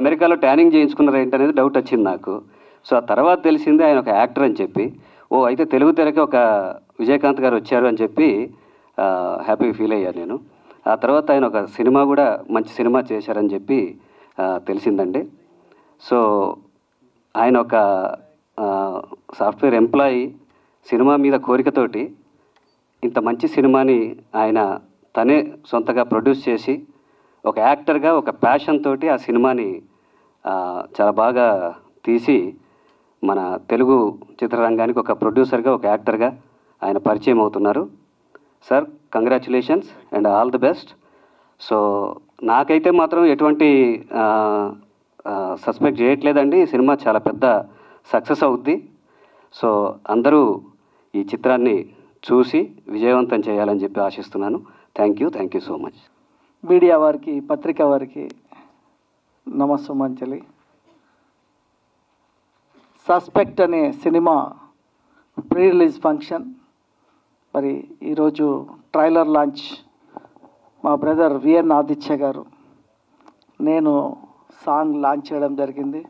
అమెరికాలో ట్యానింగ్ చేయించుకున్నారు ఏంటనేది డౌట్ వచ్చింది నాకు. సో ఆ తర్వాత తెలిసింది ఆయన ఒక యాక్టర్ అని చెప్పి, అయితే తెలుగు తెరకి ఒక విజయకాంత్ గారు వచ్చారు అని చెప్పి హ్యాపీ ఫీల్ అయ్యాను నేను. ఆ తర్వాత ఆయన ఒక సినిమా కూడా మంచి సినిమా చేశారని చెప్పి తెలిసిందండి. సో ఆయన ఒక సాఫ్ట్వేర్ ఎంప్లాయీ, సినిమా మీద కోరికతోటి ఇంత మంచి సినిమాని ఆయన తనే సొంతగా ప్రొడ్యూస్ చేసి ఒక యాక్టర్గా ఒక ప్యాషన్ తోటి ఆ సినిమాని చాలా బాగా తీసి మన తెలుగు చిత్రరంగానికి ఒక ప్రొడ్యూసర్గా ఒక యాక్టర్గా ఆయన పరిచయం అవుతున్నారు. Sir congratulations and all the best. So నాకైతే మాత్రం ఎటువంటి సస్పెక్ట్ చేయట్లేదండి, ఈ సినిమా చాలా పెద్ద సక్సెస్ అవుద్ది. సో అందరూ ఈ చిత్రాన్ని చూసి విజయవంతం చేయాలని చెప్పి ఆశిస్తున్నాను. Thank you so much. Media వారికి, పత్రికా వారికి నమస్సుమంజలి. సస్పెక్ట్ అనే సినిమా ప్రీ రిలీజ్ ఫంక్షన్, మరి ఈరోజు ట్రైలర్ లాంచ్ మా బ్రదర్ విఎన్ ఆదిత్య గారు, నేను సాంగ్ లాంచ్ చేయడం జరిగింది.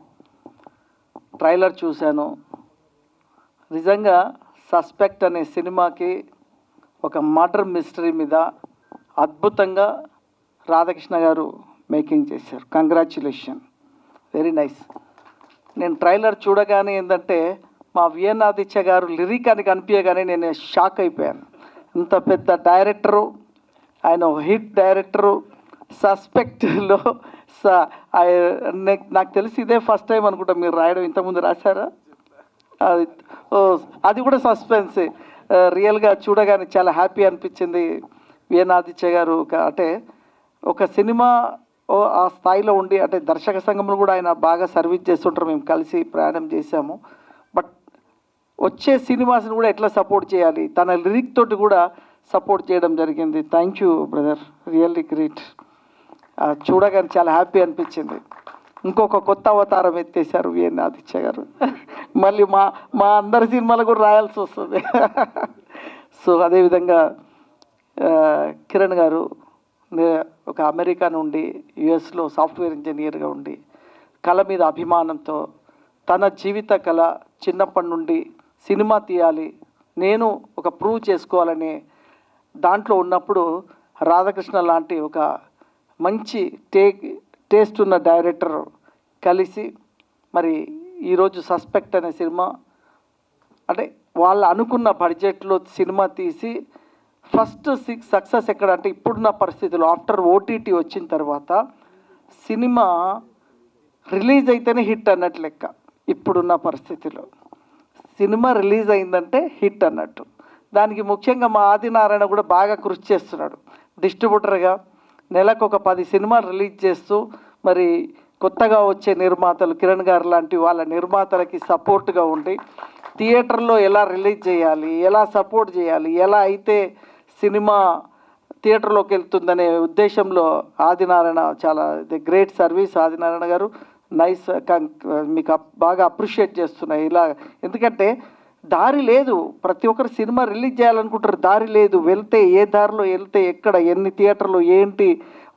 ట్రైలర్ చూశాను. నిజంగా సస్పెక్ట్ అనే సినిమాకి ఒక మర్డర్ మిస్టరీ మీద అద్భుతంగా రాధాకృష్ణ గారు మేకింగ్ చేశారు. Congratulation, very nice. నేను ట్రైలర్ చూడగానే ఏంటంటే మా విఎన్ ఆదిత్య గారు లిరిక్ అని కనిపించగానే నేను షాక్ అయిపోయాను. ఇంత పెద్ద డైరెక్టరు, ఆయన ఒక హిట్ డైరెక్టరు, సస్పెక్ట్లో నాకు తెలిసి ఇదే ఫస్ట్ టైం అనుకుంటా మీరు రాయడం. ఇంతకుముందు రాశారా? అది కూడా సస్పెన్సే. రియల్గా చూడగానే చాలా హ్యాపీ అనిపించింది. విఎన్ ఆదిత్య గారు అంటే ఒక సినిమా ఆ స్థాయిలో ఉండి, అంటే దర్శక సంఘంలో కూడా ఆయన బాగా సర్వీస్ చేస్తుంటారు, మేము కలిసి ప్రయాణం చేశాము. బట్ వచ్చే సినిమాస్ని కూడా ఎట్లా సపోర్ట్ చేయాలి, తన లిరిక్ తోటి కూడా సపోర్ట్ చేయడం జరిగింది. Thank you brother, really great. చూడగానే చాలా హ్యాపీ అనిపించింది. ఇంకొక కొత్త అవతారం ఎత్తేసారు విఎన్ ఆదిత్య గారు. మళ్ళీ మా అందరి సినిమాలు కూడా రాయాల్సి వస్తుంది. సో అదేవిధంగా కిరణ్ గారు ఒక అమెరికా నుండి యుఎస్లో సాఫ్ట్వేర్ ఇంజనీర్గా ఉండి కళ మీద అభిమానంతో తన జీవిత కళ చిన్నప్పటి నుండి సినిమా తీయాలి, నేను ఒక ప్రూవ్ చేసుకోవాలనే దాంట్లో ఉన్నప్పుడు రాధాకృష్ణ లాంటి ఒక మంచి టేస్ట్ ఉన్న డైరెక్టర్ కలిసి మరి ఈరోజు సస్పెక్ట్ అనే సినిమా అంటే వాళ్ళు అనుకున్న బడ్జెట్లో సినిమా తీసి ఫస్ట్ సక్సెస్ ఎక్కడ అంటే ఇప్పుడున్న పరిస్థితుల్లో ఆఫ్టర్ ఓటీటీ వచ్చిన తర్వాత సినిమా రిలీజ్ అయితేనే హిట్ అన్నట్టు లెక్క. ఇప్పుడున్న పరిస్థితిలో సినిమా రిలీజ్ అయిందంటే హిట్ అన్నట్టు. దానికి ముఖ్యంగా మా ఆదినారాయణ కూడా బాగా కృషి చేస్తున్నాడు. డిస్ట్రిబ్యూటర్గా నెలకు ఒక 10 సినిమాలు రిలీజ్ చేస్తూ మరి కొత్తగా వచ్చే నిర్మాతలు కిరణ్ గారు లాంటి వాళ్ళ నిర్మాతలకి సపోర్ట్గా ఉండి థియేటర్లో ఎలా రిలీజ్ చేయాలి, ఎలా సపోర్ట్ చేయాలి, ఎలా అయితే సినిమా థియేటర్లోకి వెళ్తుందనే ఉద్దేశంలో ఆదినారాయణ చాలా గ్రేట్ సర్వీస్. ఆదినారాయణ గారు నైస్, మీకు బాగా అప్రిషియేట్ చేస్తున్నాయి ఇలా. ఎందుకంటే దారి లేదు, ప్రతి ఒక్కరు సినిమా రిలీజ్ చేయాలనుకుంటారు, దారి లేదు. వెళ్తే ఏ దారిలో వెళ్తే ఎక్కడ ఎన్ని థియేటర్లు ఏంటి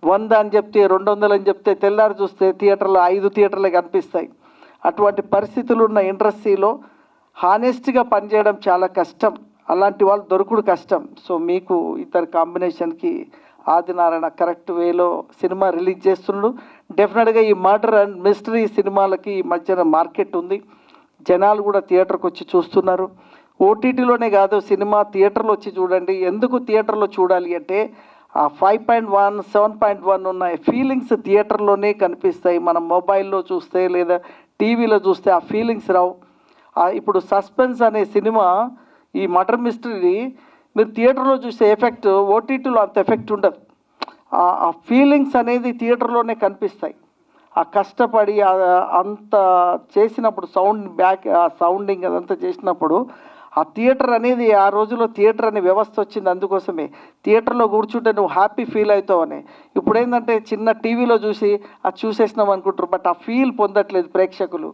100 అని చెప్తే 200 అని చెప్తే తెల్లారి చూస్తే థియేటర్లో 5 థియేటర్లే కనిపిస్తాయి. అటువంటి పరిస్థితులు ఉన్న ఇండస్ట్రీలో హానెస్ట్గా పనిచేయడం చాలా కష్టం, అలాంటి వాళ్ళు దొరుకుడు కష్టం. సో మీకు ఇద్దరు కాంబినేషన్కి ఆదినారాయణ కరెక్ట్ వేలో సినిమా రిలీజ్ చేస్తున్నాడు. డెఫినెట్గా ఈ మర్డర్ అండ్ మిస్టరీ సినిమాలకి ఈ మధ్యన మార్కెట్ ఉంది, జనాలు కూడా థియేటర్కి వచ్చి చూస్తున్నారు. ఓటీటీలోనే కాదు, సినిమా థియేటర్లో వచ్చి చూడండి. ఎందుకు థియేటర్లో చూడాలి అంటే ఆ 5.1 7.1 ఉన్న ఫీలింగ్స్ థియేటర్లోనే కనిపిస్తాయి. మనం మొబైల్లో చూస్తే లేదా టీవీలో చూస్తే ఆ ఫీలింగ్స్ రావు. ఇప్పుడు సస్పెన్స్ అనే సినిమా ఈ మర్డర్ మిస్టరీ మీరు థియేటర్లో చూసే ఎఫెక్ట్ ఓటీటీలో అంత ఎఫెక్ట్ ఉండదు. ఆ ఫీలింగ్స్ అనేది థియేటర్లోనే కనిపిస్తాయి. ఆ కష్టపడి అంత చేసినప్పుడు సౌండింగ్ అదంతా చేసినప్పుడు ఆ థియేటర్ అనేది ఆ రోజుల్లో థియేటర్ అనే వ్యవస్థ వచ్చింది. అందుకోసమే థియేటర్లో కూర్చుంటే నువ్వు హ్యాపీ ఫీల్ అవుతావు అని. ఇప్పుడు ఏంటంటే చిన్న టీవీలో చూసి అది చూసేసినాం అనుకుంటారు, బట్ ఆ ఫీల్ పొందట్లేదు ప్రేక్షకులు.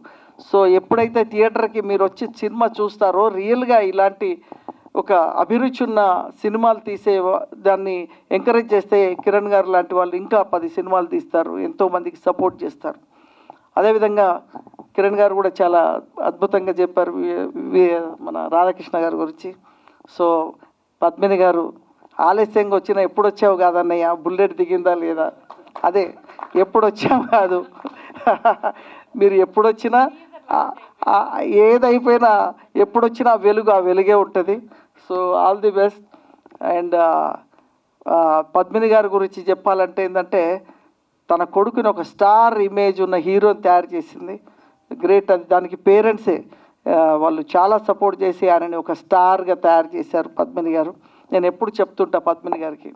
సో ఎప్పుడైతే థియేటర్కి మీరు వచ్చి సినిమా చూస్తారో రియల్గా ఇలాంటి ఒక అభిరుచి ఉన్న సినిమాలు తీసే దాన్ని ఎంకరేజ్ చేస్తే కిరణ్ గారు లాంటి వాళ్ళు ఇంకా 10 సినిమాలు తీస్తారు, ఎంతోమందికి సపోర్ట్ చేస్తారు. అదేవిధంగా కిరణ్ గారు కూడా చాలా అద్భుతంగా చెప్పారు మన రాధాకృష్ణ గారి గురించి. సో పద్మిని గారు ఆలస్యంగా వచ్చినా ఎప్పుడు వచ్చావు కాదన్నయ్య, బుల్లెట్ దిగిందా లేదా, అదే ఎప్పుడు వచ్చావు కాదు, మీరు ఎప్పుడొచ్చినా ఏదైపోయినా ఎప్పుడొచ్చినా ఆ వెలుగే ఉంటుంది. So all the best. And Padmini గారి గురించి చెప్పాలంటే ఏంటంటే తన కొడుకుని ఒక స్టార్ ఇమేజ్ ఉన్న హీరోని తయారు చేసింది. గ్రేట్. అది దానికి పేరెంట్సే వాళ్ళు చాలా సపోర్ట్ చేసి ఆయనని ఒక స్టార్గా తయారు చేశారు పద్మిని గారు. నేను ఎప్పుడు చెప్తుంటా పద్మిని గారికి,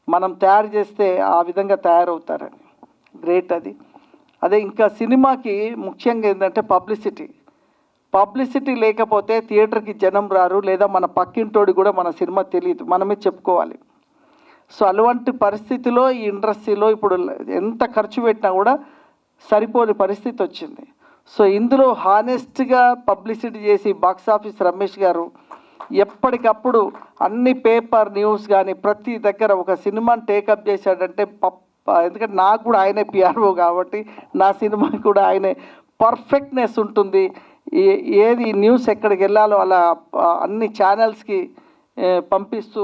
మనం తయారు చేస్తే ఆ విధంగా తయారవుతారని. గ్రేట్ అది. అదే ఇంకా సినిమాకి ముఖ్యంగా ఏంటంటే పబ్లిసిటీ లేకపోతే థియేటర్కి జనం రారు, లేదా మన పక్కింటోడి కూడా మన సినిమా తెలియదు, మనమే చెప్పుకోవాలి. సో అలాంటి పరిస్థితిలో ఈ ఇండస్ట్రీలో ఇప్పుడు ఎంత ఖర్చు పెట్టినా కూడా సరిపోని పరిస్థితి వచ్చింది. సో ఇందులో హానెస్ట్గా పబ్లిసిటీ చేసి బాక్సాఫీస్ రమేష్ గారు ఎప్పటికప్పుడు అన్ని పేపర్ న్యూస్ కానీ ప్రతి దగ్గర ఒక సినిమాని టేకప్ చేశాడంటే ఎందుకంటే నాకు కూడా ఆయనే పిఆర్ఓ కాబట్టి నా సినిమాకి కూడా ఆయనే పర్ఫెక్ట్నెస్ ఉంటుంది. ఏది న్యూస్ ఎక్కడికి వెళ్ళాలో అలా అన్ని ఛానల్స్కి పంపిస్తూ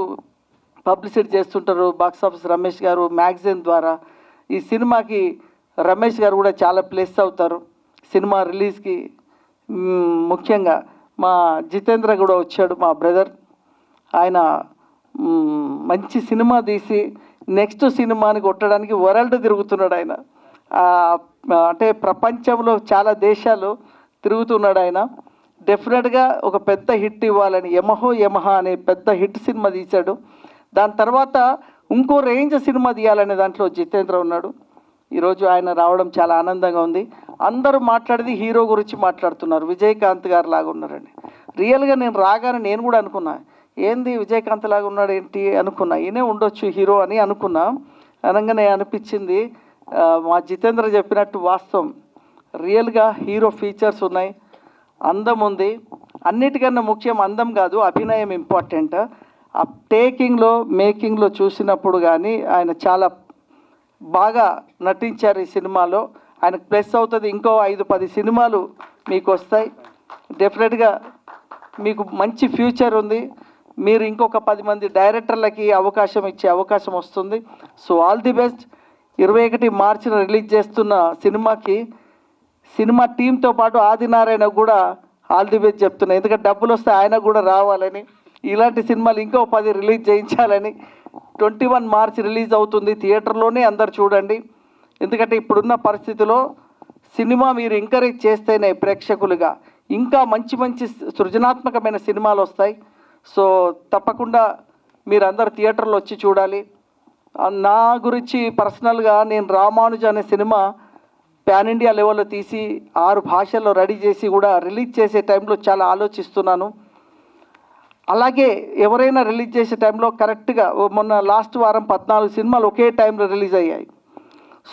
పబ్లిసిటీ చేస్తుంటారు బాక్సాఫీస్ రమేష్ గారు. మ్యాగజైన్ ద్వారా ఈ సినిమాకి రమేష్ గారు కూడా చాలా ప్లస్ అవుతారు. సినిమా రిలీజ్కి ముఖ్యంగా మా జితేంద్ర కూడా వచ్చాడు, మా బ్రదర్. ఆయన మంచి సినిమా తీసి నెక్స్ట్ సినిమాని కొట్టడానికి వరల్డ్ తిరుగుతున్నాడు ఆయన. అంటే ప్రపంచంలో చాలా దేశాలు తిరుగుతున్నాడు ఆయన. డెఫినెట్గా ఒక పెద్ద హిట్ ఇవ్వాలని యమహా అనే పెద్ద హిట్ సినిమా తీశాడు. దాని తర్వాత ఇంకో రేంజ్ సినిమా తీయాలనే దాంట్లో జితేంద్ర ఉన్నాడు. ఈరోజు ఆయన రావడం చాలా ఆనందంగా ఉంది. అందరూ మాట్లాడేది హీరో గురించి మాట్లాడుతున్నారు, విజయకాంత్ గారు లాగా ఉన్నారండి. రియల్గా నేను రాగానే నేను కూడా అనుకున్నా ఏంది విజయకాంత్ లాగా ఉన్నాడు ఏంటి అనుకున్నా, ఈయనే ఉండొచ్చు హీరో అని అనుకున్నా. అనగానే అనిపించింది మా జితేంద్ర చెప్పినట్టు వాస్తవం, రియల్గా హీరో ఫీచర్స్ ఉన్నాయి, అందం ఉంది. అన్నిటికన్నా ముఖ్యం అందం కాదు, అభినయం ఇంపార్టెంట్. ఆ టేకింగ్లో మేకింగ్లో చూసినప్పుడు కానీ ఆయన చాలా బాగా నటించారు ఈ సినిమాలో. ఆయనకు ప్లస్ అవుతుంది, ఇంకో 5-10 సినిమాలు మీకు వస్తాయి. డెఫినెట్గా మీకు మంచి ఫ్యూచర్ ఉంది. మీరు ఇంకొక 10 మంది డైరెక్టర్లకి అవకాశం ఇచ్చే అవకాశం వస్తుంది. So all the best. 21 మార్చిన రిలీజ్ చేస్తున్న సినిమా టీంతో పాటు ఆదినారాయణ కూడా ఆల్ ది బెస్ట్ చెప్తున్నాయి. ఎందుకంటే డబ్బులు వస్తే ఆయన కూడా రావాలని, ఇలాంటి సినిమాలు ఇంకో 10 రిలీజ్ చేయించాలని. 21 మార్చి రిలీజ్ అవుతుంది, థియేటర్లోనే అందరు చూడండి. ఎందుకంటే ఇప్పుడున్న పరిస్థితిలో సినిమా మీరు ఎంకరేజ్ చేస్తేనే ప్రేక్షకులుగా ఇంకా మంచి మంచి సృజనాత్మకమైన సినిమాలు వస్తాయి. సో తప్పకుండా మీరందరు థియేటర్లో వచ్చి చూడాలి. నా గురించి పర్సనల్గా నేను రామానుజ అనే సినిమా పాన్ ఇండియా లెవెల్లో తీసి 6 భాషల్లో రెడీ చేసి కూడా రిలీజ్ చేసే టైంలో చాలా ఆలోచిస్తున్నాను. అలాగే ఎవరైనా రిలీజ్ చేసే టైంలో కరెక్ట్గా మొన్న లాస్ట్ వారం 14 సినిమాలు ఒకే టైంలో రిలీజ్ అయ్యాయి.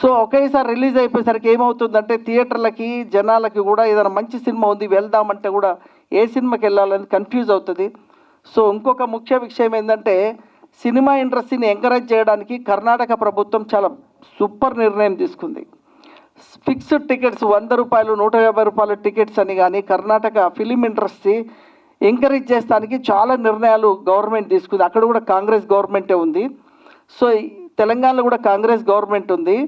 సో ఒకేసారి రిలీజ్ అయిపోయేసరికి ఏమవుతుందంటే థియేటర్లకి జనాలకి కూడా ఏదైనా మంచి సినిమా ఉంది వెళ్దామంటే కూడా ఏ సినిమాకి వెళ్ళాలని కన్ఫ్యూజ్ అవుతుంది. సో ఇంకొక ముఖ్య విషయం ఏంటంటే సినిమా ఇండస్ట్రీని ఎంకరేజ్ చేయడానికి కర్ణాటక ప్రభుత్వం చాలా సూపర్ నిర్ణయం తీసుకుంది. ఫిక్స్డ్ టికెట్స్ 100 రూపాయలు 150 రూపాయల టికెట్స్ అని కానీ కర్ణాటక ఫిలిం ఇండస్ట్రీ ఎంకరేజ్ చేస్తానికి చాలా నిర్ణయాలు గవర్నమెంట్ తీసుకుంది. అక్కడ కూడా కాంగ్రెస్ గవర్నమెంటే ఉంది. సో తెలంగాణలో కూడా కాంగ్రెస్ గవర్నమెంట్ ఉంది.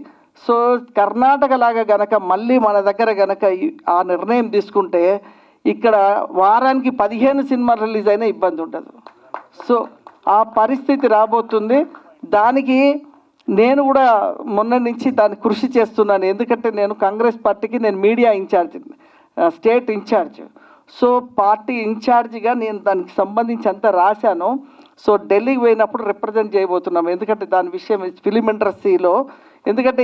సో కర్ణాటక లాగా గనక మళ్ళీ మన దగ్గర గనక ఆ నిర్ణయం తీసుకుంటే ఇక్కడ వారానికి 15 సినిమాలు రిలీజ్ అయినా ఇబ్బంది ఉండదు. సో ఆ పరిస్థితి రాబోతుంది. దానికి నేను కూడా మొన్న నుంచి దాన్ని కృషి చేస్తున్నాను. ఎందుకంటే నేను కాంగ్రెస్ పార్టీకి నేను media incharge, state incharge. So party ఇన్ఛార్జిగా నేను దానికి సంబంధించి అంతా రాశాను. సో ఢిల్లీకి పోయినప్పుడు రిప్రజెంట్ చేయబోతున్నాం. ఎందుకంటే దాని విషయం ఫిలిం ఇండస్ట్రీలో, ఎందుకంటే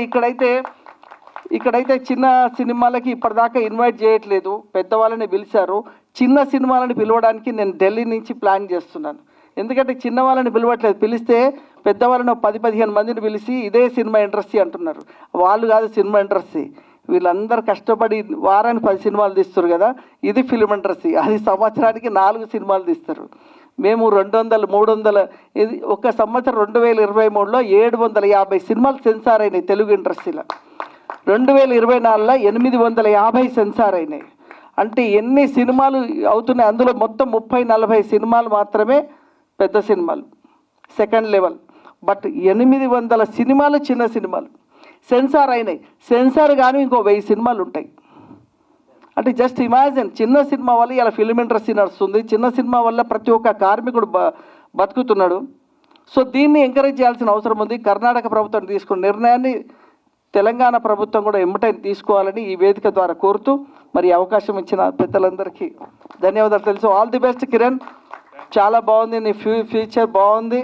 ఇక్కడైతే చిన్న సినిమాలకి ఇప్పటిదాకా ఇన్వైట్ చేయట్లేదు, పెద్దవాళ్ళని పిలిచారు. చిన్న సినిమాలను పిలవడానికి నేను ఢిల్లీ నుంచి ప్లాన్ చేస్తున్నాను. ఎందుకంటే చిన్న వాళ్ళని పిలవట్లేదు, పిలిస్తే పెద్దవాళ్ళని 10-15 మందిని పిలిచి ఇదే సినిమా ఇండస్ట్రీ అంటున్నారు. వాళ్ళు కాదు సినిమా ఇండస్ట్రీ, వీళ్ళందరూ కష్టపడి వారానికి 10 సినిమాలు తీస్తారు కదా, ఇది ఫిలిం ఇండస్ట్రీ. అది సంవత్సరానికి 4 సినిమాలు తీస్తారు. మేము 200-300, ఇది ఒక సంవత్సరం 2023లో 750 సినిమాలు సెన్సార్ అయినాయి తెలుగు ఇండస్ట్రీలో. 2024లో 850 సెన్సార్ అయినాయి. అంటే ఎన్ని సినిమాలు అవుతున్నాయి, అందులో మొత్తం 30-40 సినిమాలు మాత్రమే పెద్ద సినిమాలు సెకండ్ లెవెల్. బట్ 800 సినిమాలు చిన్న సినిమాలు సెన్సార్ అయినాయి. సెన్సార్ కానీ ఇంకో 1000 సినిమాలు ఉంటాయి. అంటే జస్ట్ ఇమాజిన్, చిన్న సినిమా వల్ల ఇలా ఫిలిం ఇండస్ట్రీ నడుస్తుంది, చిన్న సినిమా వల్ల ప్రతి ఒక్క కార్మికుడు బతుకుతున్నాడు. సో దీన్ని ఎంకరేజ్ చేయాల్సిన అవసరం ఉంది. కర్ణాటక ప్రభుత్వం తీసుకున్న నిర్ణయాన్ని తెలంగాణ ప్రభుత్వం కూడా ఎమ్మటే తీసుకోవాలని ఈ వేదిక ద్వారా కోరుతూ మరి అవకాశం ఇచ్చిన పెద్దలందరికీ ధన్యవాదాలు తెలుసు. ఆల్ ది బెస్ట్ కిరణ్, చాలా బాగుంది, నీ ఫ్యూచర్ బాగుంది.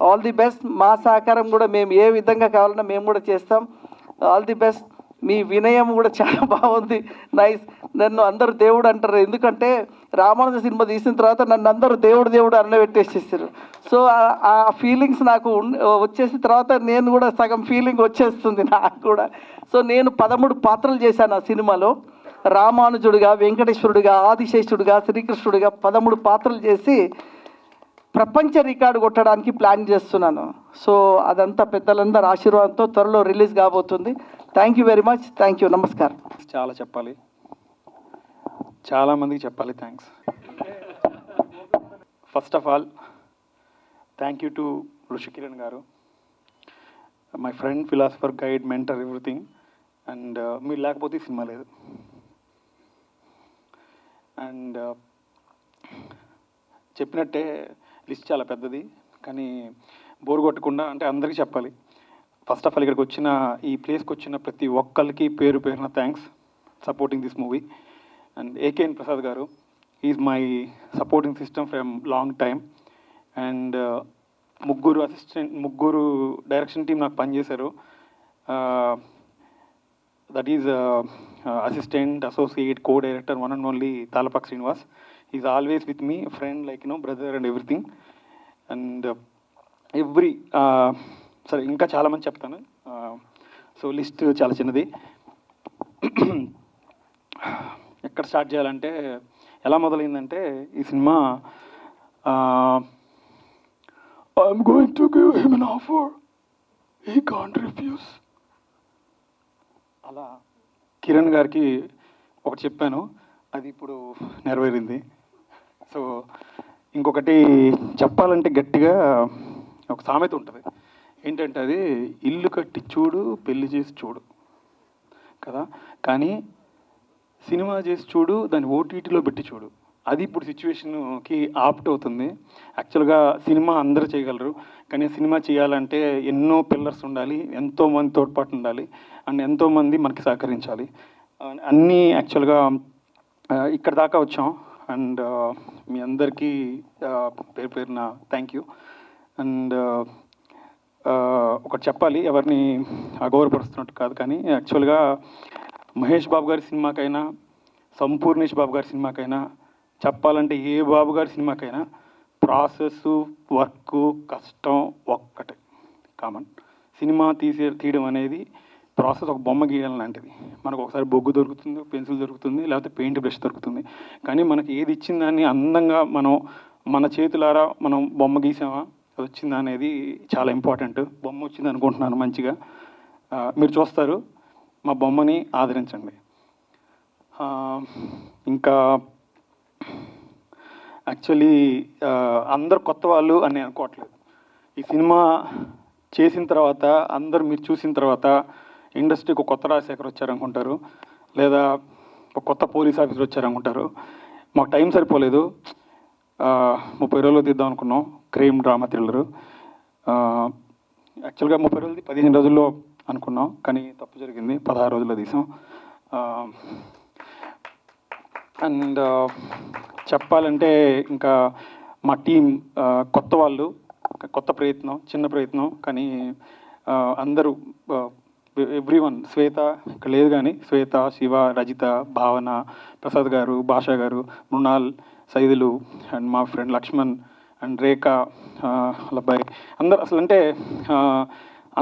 All the best. మా సహకారం కూడా మేము ఏ విధంగా కావాలన్నా మేము కూడా చేస్తాం. All the best. మీ వినయం కూడా చాలా బాగుంది, నైస్. నన్ను అందరూ దేవుడు అంటారు, ఎందుకంటే రామానుజ సినిమా తీసిన తర్వాత నన్ను అందరూ దేవుడు అన్నబెట్టేసేసారు. సో ఆ ఫీలింగ్స్ నాకు వచ్చేసిన తర్వాత నేను కూడా సగం ఫీలింగ్ వచ్చేస్తుంది నాకు కూడా. సో నేను 13 పాత్రలు చేశాను ఆ సినిమాలో. రామానుజుడిగా, వెంకటేశ్వరుడిగా, ఆదిశేషుడిగా, శ్రీకృష్ణుడిగా 13 పాత్రలు చేసి ప్రపంచ రికార్డు కొట్టడానికి ప్లాన్ చేస్తున్నాను. సో అదంతా పెద్దలందరూ ఆశీర్వాదంతో త్వరలో రిలీజ్ కాబోతుంది. Thank you very much. Thank you. నమస్కారం. చాలా చెప్పాలి, చాలామందికి చెప్పాలి. Thanks. First of all thank you to ఋషి కిరణ్ గారు, my friend, philosopher, guide, mentor, everything. And మీరు లేకపోతే ఈ సినిమా లేదు. అండ్ చెప్పినట్టే లిస్ట్ చాలా పెద్దది, కానీ బోర్ కొట్టకుండా అంటే అందరికీ చెప్పాలి. ఫస్ట్ ఆఫ్ ఆల్ ఇక్కడికి వచ్చిన, ఈ ప్లేస్కి వచ్చిన ప్రతి ఒక్కరికి పేరు పేరున thanks supporting this movie. And AKN Prasad garu, is my supporting system from long time. And ముగ్గురు డైరెక్షన్ టీం నాకు పనిచేశారు. That is assistant, associate, co director, one and only Talapaka Srinivas. Is always with me friend like brother and everything. And సరే ఇంకా చాలామంది చెప్తాను. So list చాలా చిన్నది. ఎక్కడ స్టార్ట్ చేయాలంటే ఎలా మొదలైందంటే ఈ cinema I'm going to give him an offer, he can't refuse. అలా కిరణ్ గారికి ఒకటి చెప్పాను, అది ఇప్పుడు నెరవేరింది. సో ఇంకొకటి చెప్పాలంటే గట్టిగా ఒక సామెత ఉంటుంది, ఏంటంటే అది ఇల్లు కట్టి చూడు పెళ్లి చేసి చూడు కదా, కానీ సినిమా చేసి చూడు దాన్ని ఓటీటీలో పెట్టి చూడు, అది ఇప్పుడు సిచ్యువేషన్కి ఆప్ట్ అవుతుంది. యాక్చువల్గా సినిమా అందరూ చేయగలరు, కానీ సినిమా చేయాలంటే ఎన్నో పిల్లర్స్ ఉండాలి, ఎంతోమంది తోడ్పాటు ఉండాలి, అండ్ ఎంతోమంది మనకి సహకరించాలి. అన్నీ యాక్చువల్గా ఇక్కడ దాకా వచ్చాం. అండ్ మీ అందరికీ పేరు పేరున థ్యాంక్ యూ. అండ్ ఒకటి చెప్పాలి, ఎవరిని అగౌరవపరుస్తున్నట్టు కాదు, కానీ యాక్చువల్గా మహేష్ బాబు గారి సినిమాకైనా సంపూర్ణేష్ బాబు గారి సినిమాకైనా చెప్పాలంటే ఏ బాబు గారి సినిమాకైనా ప్రాసెస్ వర్క్ కష్టం ఒక్కటే కామన్. సినిమా తీయడం అనేది ప్రాసెస్ ఒక బొమ్మ గీయడం లాంటిది. మనకు ఒకసారి బొగ్గు దొరుకుతుంది, పెన్సిల్ దొరుకుతుంది, లేకపోతే పెయింట్ బ్రష్ దొరుకుతుంది, కానీ మనకి ఏది ఇచ్చిందాన్ని అందంగా మనం మన చేతులారా మనం బొమ్మ గీసామా అది వచ్చిందా అనేది చాలా ఇంపార్టెంట్. బొమ్మ వచ్చింది అనుకుంటున్నాను మంచిగా, మీరు చూస్తారు, మా బొమ్మని ఆదరించండి. ఇంకా యాక్చువల్లీ అందరు కొత్త వాళ్ళు అని నేను అనుకోవట్లేదు. ఈ సినిమా చేసిన తర్వాత అందరు మీరు చూసిన తర్వాత ఇండస్ట్రీకి ఒక కొత్త రాజశేఖర్ వచ్చారనుకుంటారు, లేదా ఒక కొత్త పోలీస్ ఆఫీసర్ వచ్చారనుకుంటారు. మాకు టైం సరిపోలేదు, 30 రోజుల్లో తీద్దాం అనుకున్నాం క్రైమ్ డ్రామా థ్రిల్లరు. యాక్చువల్గా 30 రోజులది 15 రోజుల్లో అనుకున్నాం, కానీ తప్పు జరిగింది, 16 రోజుల్లో తీసాం. అండ్ చెప్పాలంటే ఇంకా మా టీం కొత్త వాళ్ళు, కొత్త ప్రయత్నం, చిన్న ప్రయత్నం, కానీ అందరూ ఎవ్రీవన్, శ్వేత ఇక్కడ లేదు కానీ శ్వేత, శివ, రజిత, భావన, ప్రసాద్ గారు, భాషా గారు, మృణాల్, సైదులు, అండ్ మా ఫ్రెండ్ లక్ష్మణ్ అండ్ రేఖ, అబ్బాయి, అందరు అసలు అంటే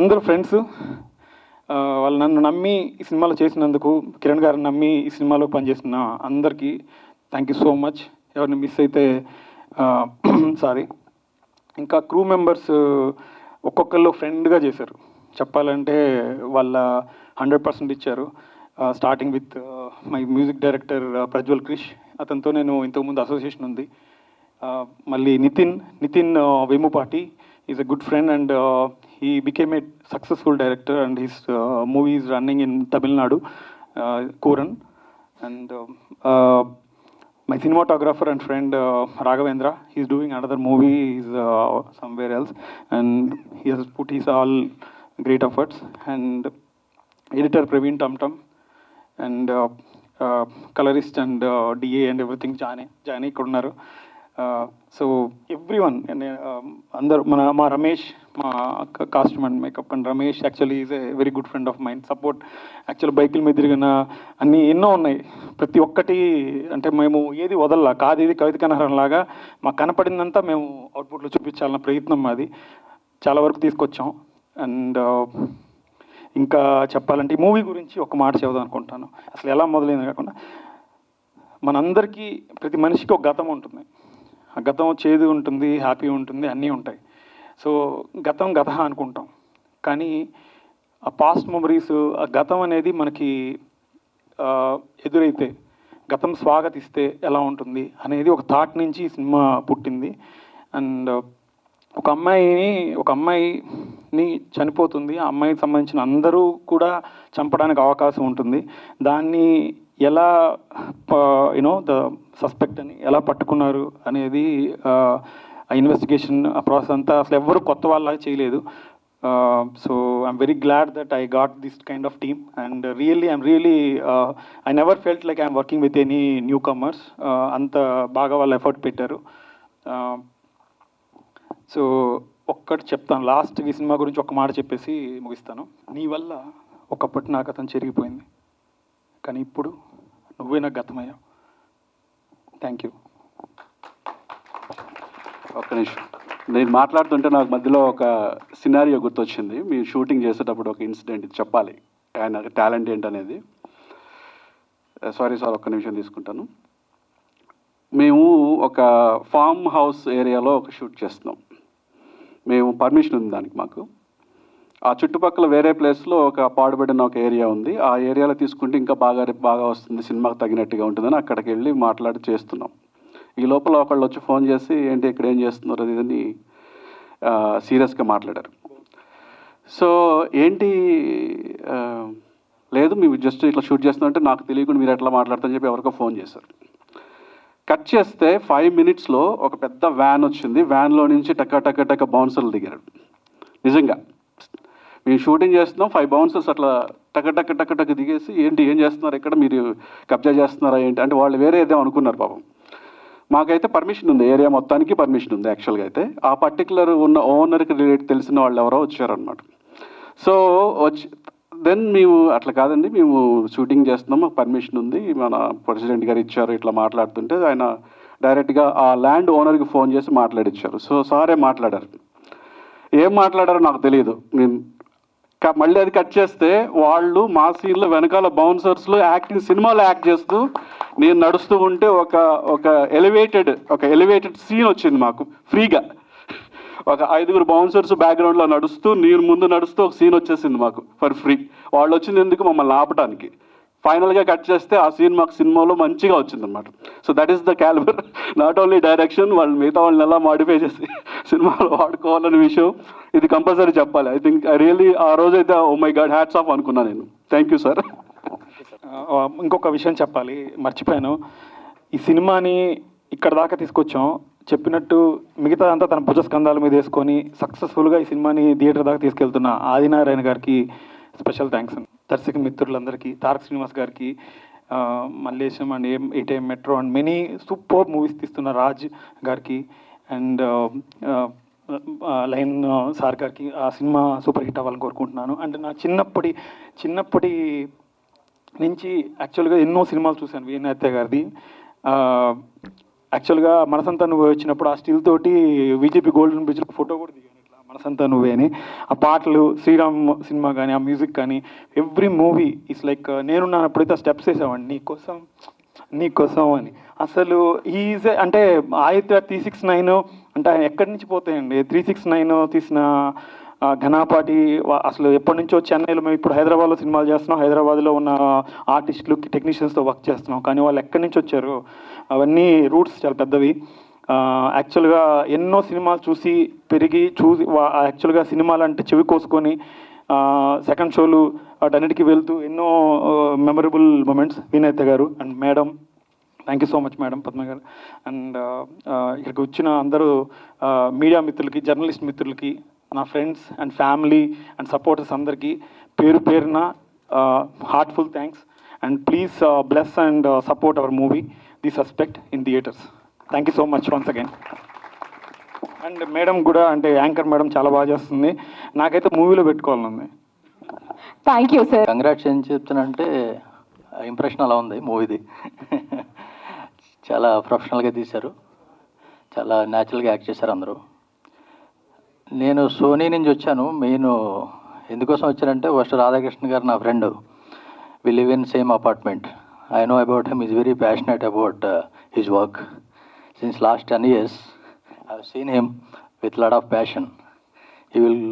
అందరూ ఫ్రెండ్స్. వాళ్ళు నన్ను నమ్మి ఈ సినిమాలో చేసినందుకు, కిరణ్ గారిని నమ్మి ఈ సినిమాలో పనిచేసిన అందరికీ థ్యాంక్ యూ సో మచ్. ఎవరిని మిస్ అయితే సారీ. ఇంకా క్రూ మెంబర్స్ ఒక్కొక్కళ్ళు ఫ్రెండ్గా చేశారు. చెప్పాలంటే వాళ్ళ 100% ఇచ్చారు. Starting with my music director Prajwal Krish, అతనితో నేను ఇంతకుముందు అసోసియేషన్ ఉంది. మళ్ళీ Nitin Vemupati is a good friend and he became a successful director and his movie is running in Tamil Nadu, Koran. And my cinematographer and friend Raghavendra, he is doing another movie, he is somewhere else, and he has put his all great efforts. And editor Praveen Tamtam, and colorist and DA and everything Jani ఇక్కడ ఉన్నారు. So everyone, అందరు మా రమేష్, మా costume and makeup and Ramesh actually is a very good friend of mind. Support actual బైకుల మీద తిరిగిన అన్నీ ఎన్నో ఉన్నాయి, ప్రతి ఒక్కటి అంటే మేము ఏది వదల్లా, కాదు ఇది కవిత కనహరంలాగా మాకు కనపడిందంతా మేము అవుట్పుట్లో చూపించాలన్న ప్రయత్నం మాది. చాలా వరకు తీసుకొచ్చాం. అండ్ ఇంకా చెప్పాలంటే ఈ మూవీ గురించి ఒక మాట చెబుదాం అనుకుంటాను. అసలు ఎలా మొదలైంది కాకుండా, మనందరికీ ప్రతి మనిషికి ఒక గతం ఉంటుంది. ఆ గతం చేదు ఉంటుంది, హ్యాపీ ఉంటుంది, అన్నీ ఉంటాయి. సో గతం గత అనుకుంటాం, కానీ ఆ పాస్ట్ మెమరీస్, ఆ గతం అనేది మనకి ఎదురైతే, గతం స్వాగతిస్తే ఎలా ఉంటుంది అనేది ఒక థాట్ నుంచి ఈ సినిమా పుట్టింది. అండ్ ఒక అమ్మాయిని చనిపోతుంది, ఆ అమ్మాయికి సంబంధించిన అందరూ కూడా చంపడానికి అవకాశం ఉంటుంది. దాన్ని ఎలా ద సస్పెక్ట్ అని ఎలా పట్టుకున్నారు అనేది ఆ ఇన్వెస్టిగేషన్, ఆ ప్రాసెస్ అంతా అసలు ఎవ్వరు కొత్త వాళ్ళలాగా చేయలేదు. So I'm very glad that I got this kind of team. And I never felt like I'm working with any new comers. అంత బాగా వాళ్ళు ఎఫర్ట్ పెట్టారు. సో ఒక్కటి చెప్తాను, లాస్ట్ ఈ సినిమా గురించి ఒక మాట చెప్పేసి ముగిస్తాను. నీ వల్ల ఒకప్పటి నాకు అతను చెరిగిపోయింది, కానీ ఇప్పుడు నువ్వే నాకు గతమయ్యావు. Thank you. ఒక్క నిమిషం. నేను మాట్లాడుతుంటే నాకు మధ్యలో ఒక సినారియో గుర్తొచ్చింది. మీరు షూటింగ్ చేసేటప్పుడు ఒక ఇన్సిడెంట్ ఇది చెప్పాలి, ఆయన టాలెంట్ ఏంటనేది. సారీ సార్, ఒక్క నిమిషం తీసుకుంటాను. మేము ఒక ఫామ్ హౌస్ ఏరియాలో ఒక షూట్ చేస్తున్నాం. మేము పర్మిషన్ ఉంది దానికి మాకు. ఆ చుట్టుపక్కల వేరే ప్లేస్లో ఒక పాడుబడిన ఒక ఏరియా ఉంది. ఆ ఏరియాలో తీసుకుంటే ఇంకా బాగా వస్తుంది, సినిమాకి తగినట్టుగా ఉంటుందని అక్కడికి వెళ్ళి మాట్లాడి చేస్తున్నాం. ఈ లోపల ఒకళ్ళు వచ్చి ఫోన్ చేసి ఏంటి ఇక్కడ ఏం చేస్తున్నారు అది ఇదని సీరియస్గా మాట్లాడారు. సో ఏంటి లేదు మేము జస్ట్ ఇట్లా షూట్ చేస్తున్నామంటే నాకు తెలియకుండా మీరు ఎట్లా మాట్లాడతారని చెప్పి ఎవరికో ఫోన్ చేశారు. కట్ చేస్తే 5 minutesలో ఒక పెద్ద వ్యాన్ వచ్చింది. వ్యాన్లో నుంచి టక్క బౌన్సర్లు దిగారు. నిజంగా మేము షూటింగ్ చేస్తున్నాం, 5 బౌన్సర్స్ అట్లా టక్క దిగేసి ఏంటి ఏం చేస్తున్నారు ఇక్కడ, మీరు కబ్జా చేస్తున్నారా ఏంటి అంటే వాళ్ళు వేరే ఏదో అనుకున్నారు పాపం. మాకైతే పర్మిషన్ ఉంది, ఏరియా మొత్తానికి పర్మిషన్ ఉంది యాక్చువల్గా. అయితే ఆ పర్టికులర్ ఉన్న ఓనర్కి తెలిసిన వాళ్ళు ఎవరో వచ్చారనమాట. సో దెన్ మేము అట్లా కాదండి మేము షూటింగ్ చేస్తున్నాం, మాకు పర్మిషన్ ఉంది, మన ప్రెసిడెంట్ గారు ఇచ్చారు ఇట్లా మాట్లాడుతుంటే ఆయన డైరెక్ట్గా ఆ ల్యాండ్ ఓనర్కి ఫోన్ చేసి మాట్లాడిచ్చారు. సో సారే మాట్లాడారు. ఏం మాట్లాడారో నాకు తెలియదు. నేను మళ్ళీ అది కట్ చేస్తే వాళ్ళు మా సీన్లో వెనకాల బౌన్సర్స్లో యాక్టింగ్ సినిమాలో యాక్ట్ చేస్తూ నేను నడుస్తూ ఉంటే ఒక ఎలివేటెడ్ సీన్ వచ్చింది మాకు ఫ్రీగా. ఒక 5 బౌన్సర్స్ బ్యాక్గ్రౌండ్లో నడుస్తూ నేను ముందు నడుస్తూ ఒక సీన్ వచ్చేసింది మాకు ఫర్ ఫ్రీ. వాళ్ళు వచ్చింది ఎందుకు మమ్మల్ని ఆపడానికి. ఫైనల్గా కట్ చేస్తే ఆ సీన్ మాకు సినిమాలో మంచిగా వచ్చిందన్నమాట. So that is the calibre. Not only direction, వాళ్ళు మిగతా వాళ్ళని ఎలా మాడిఫై చేసి సినిమాలో వాడుకోవాలనే విషయం ఇది కంపల్సరీ చెప్పాలి. ఐ థింక్ ఐ రియల్లీ ఆ రోజైతే oh my god hats off అనుకున్నాను నేను. Thank you sir. ఇంకొక విషయం చెప్పాలి, మర్చిపోయాను. ఈ సినిమాని ఇక్కడ దాకా తీసుకొచ్చాం, చెప్పినట్టు మిగతా అంతా తన భుజస్కంధాల మీద వేసుకొని సక్సెస్ఫుల్గా ఈ సినిమాని థియేటర్ దాకా తీసుకెళ్తున్న ఆదినారాయణ గారికి స్పెషల్ థ్యాంక్స్. దర్శక మిత్రులందరికీ, తారక శ్రీనివాస్ గారికి, Mallesham and ATM metro and many super movies తీస్తున్న రాజ్ గారికి అండ్ లైన్ సార్ గారికి ఆ సినిమా సూపర్ హిట్ అవ్వాలని కోరుకుంటున్నాను. అండ్ నా చిన్నప్పటి నుంచి యాక్చువల్గా ఎన్నో సినిమాలు చూశాను వీణాత్య గారిది. యాక్చువల్గా మనసంతా నువ్వే వచ్చినప్పుడు ఆ స్టిల్ తోటి విజేపీ గోల్డెన్ బ్రిడ్జ్లో ఫోటో కూడా దిగాను ఇట్లా మనసంతా నువ్వే అని. ఆ పాటలు, శ్రీరామ్ సినిమా కానీ ఆ మ్యూజిక్ కానీ ఎవ్రీ మూవీ ఇట్స్ లైక్ నేనున్నప్పుడైతే ఆ స్టెప్స్ వేసామండి నీకోసం అని. అసలు ఈజ్ అంటే ఆదిత్య 369 అంటే ఆయన ఎక్కడి నుంచి పోతాయండి. 369 తీసిన ఘనాపాటి అసలు ఎప్పటి నుంచో చెన్నైలో మేము ఇప్పుడు హైదరాబాద్లో సినిమాలు చేస్తున్నాం, హైదరాబాద్లో ఉన్న ఆర్టిస్టులు టెక్నీషియన్స్తో వర్క్ చేస్తున్నాం, కానీ వాళ్ళు ఎక్కడి నుంచి వచ్చారు అవన్నీ రూట్స్ చాలా పెద్దవి. యాక్చువల్గా ఎన్నో సినిమాలు చూసి యాక్చువల్గా సినిమాలు అంటే చెవి కోసుకొని సెకండ్ షోలు వాటన్నిటికీ వెళ్తూ ఎన్నో మెమరబుల్ మూమెంట్స్ వీణాత్య గారు and madam. Thank you so much madam, Padma గారు. అండ్ ఇక్కడికి వచ్చిన అందరూ మీడియా మిత్రులకి, జర్నలిస్ట్ మిత్రులకి, నా friends and family and supporters అందరికీ పేరున heartful thanks. And please bless and support our movie the suspect in theatres. Thank you so much once again. And madam కూడా అంటే యాంకర్ మేడం చాలా బాగా చేస్తుంది, నాకైతే మూవీలో పెట్టుకోవాలనుంది. Thank you sir. కంగ్రాట్స్ ఏం చెప్తానంటే ఇంప్రెషన్ అలా ఉంది మూవీది. చాలా ప్రొఫెషనల్గా తీశారు, చాలా న్యాచురల్గా యాక్ట్ చేశారు అందరూ. నేను సోనీ నుంచి వచ్చాను. మెయిన్ ఎందుకోసం వచ్చానంటే ఫస్ట్ రాధాకృష్ణ గారు నా friend, we live in same apartment. I know about him, is very passionate about his work. Since last 10 years I have seen him with lot of passion. He will